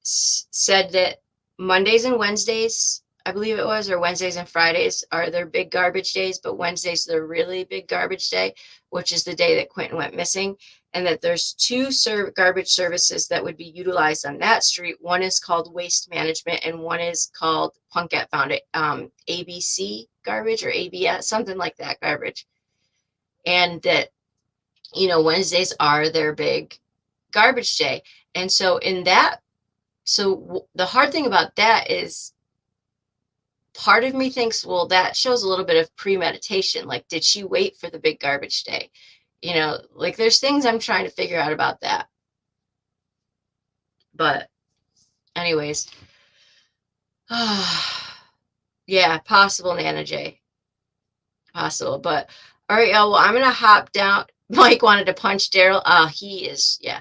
said that Mondays and Wednesdays, I believe it was, or Wednesdays and Fridays are their big garbage days, but Wednesday's the really big garbage day, which is the day that Quinton went missing. And that there's two garbage services that would be utilized on that street. One is called Waste Management, and one is called, Punkette found it, ABC garbage or ABS, something like that, garbage. And that, you know, Wednesdays are their big garbage day. And so the hard thing about that is, part of me thinks, well, that shows a little bit of premeditation. Like, did she wait for the big garbage day? You know, like there's things I'm trying to figure out about that. But anyways, yeah, possible, Nana J. Possible. But all right, y'all. Well, I'm going to hop down. Mike wanted to punch Daryl. He is, yeah.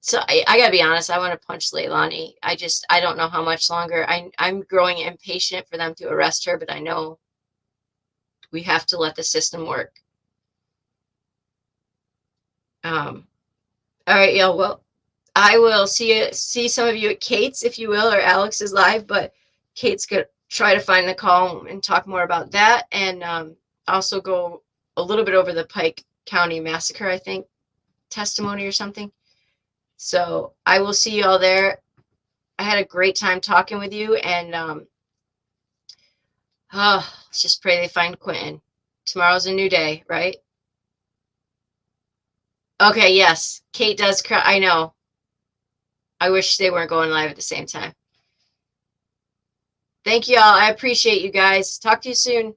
So I gotta be honest, I want to punch Leilani. I don't know how much longer. I'm growing impatient for them to arrest her, but I know we have to let the system work. All right, y'all. Well, I will see some of you at Kate's, if you will, or Alex's live, but Kate's gonna try to find the call and talk more about that, and also go a little bit over the Pike County massacre, I think, testimony or something. So I will see you all there. I had a great time talking with you, and let's just pray they find Quinton. Tomorrow's a new day, right? Okay, yes. Kate does cry. I know. I wish they weren't going live at the same time. Thank you all. I appreciate you guys. Talk to you soon.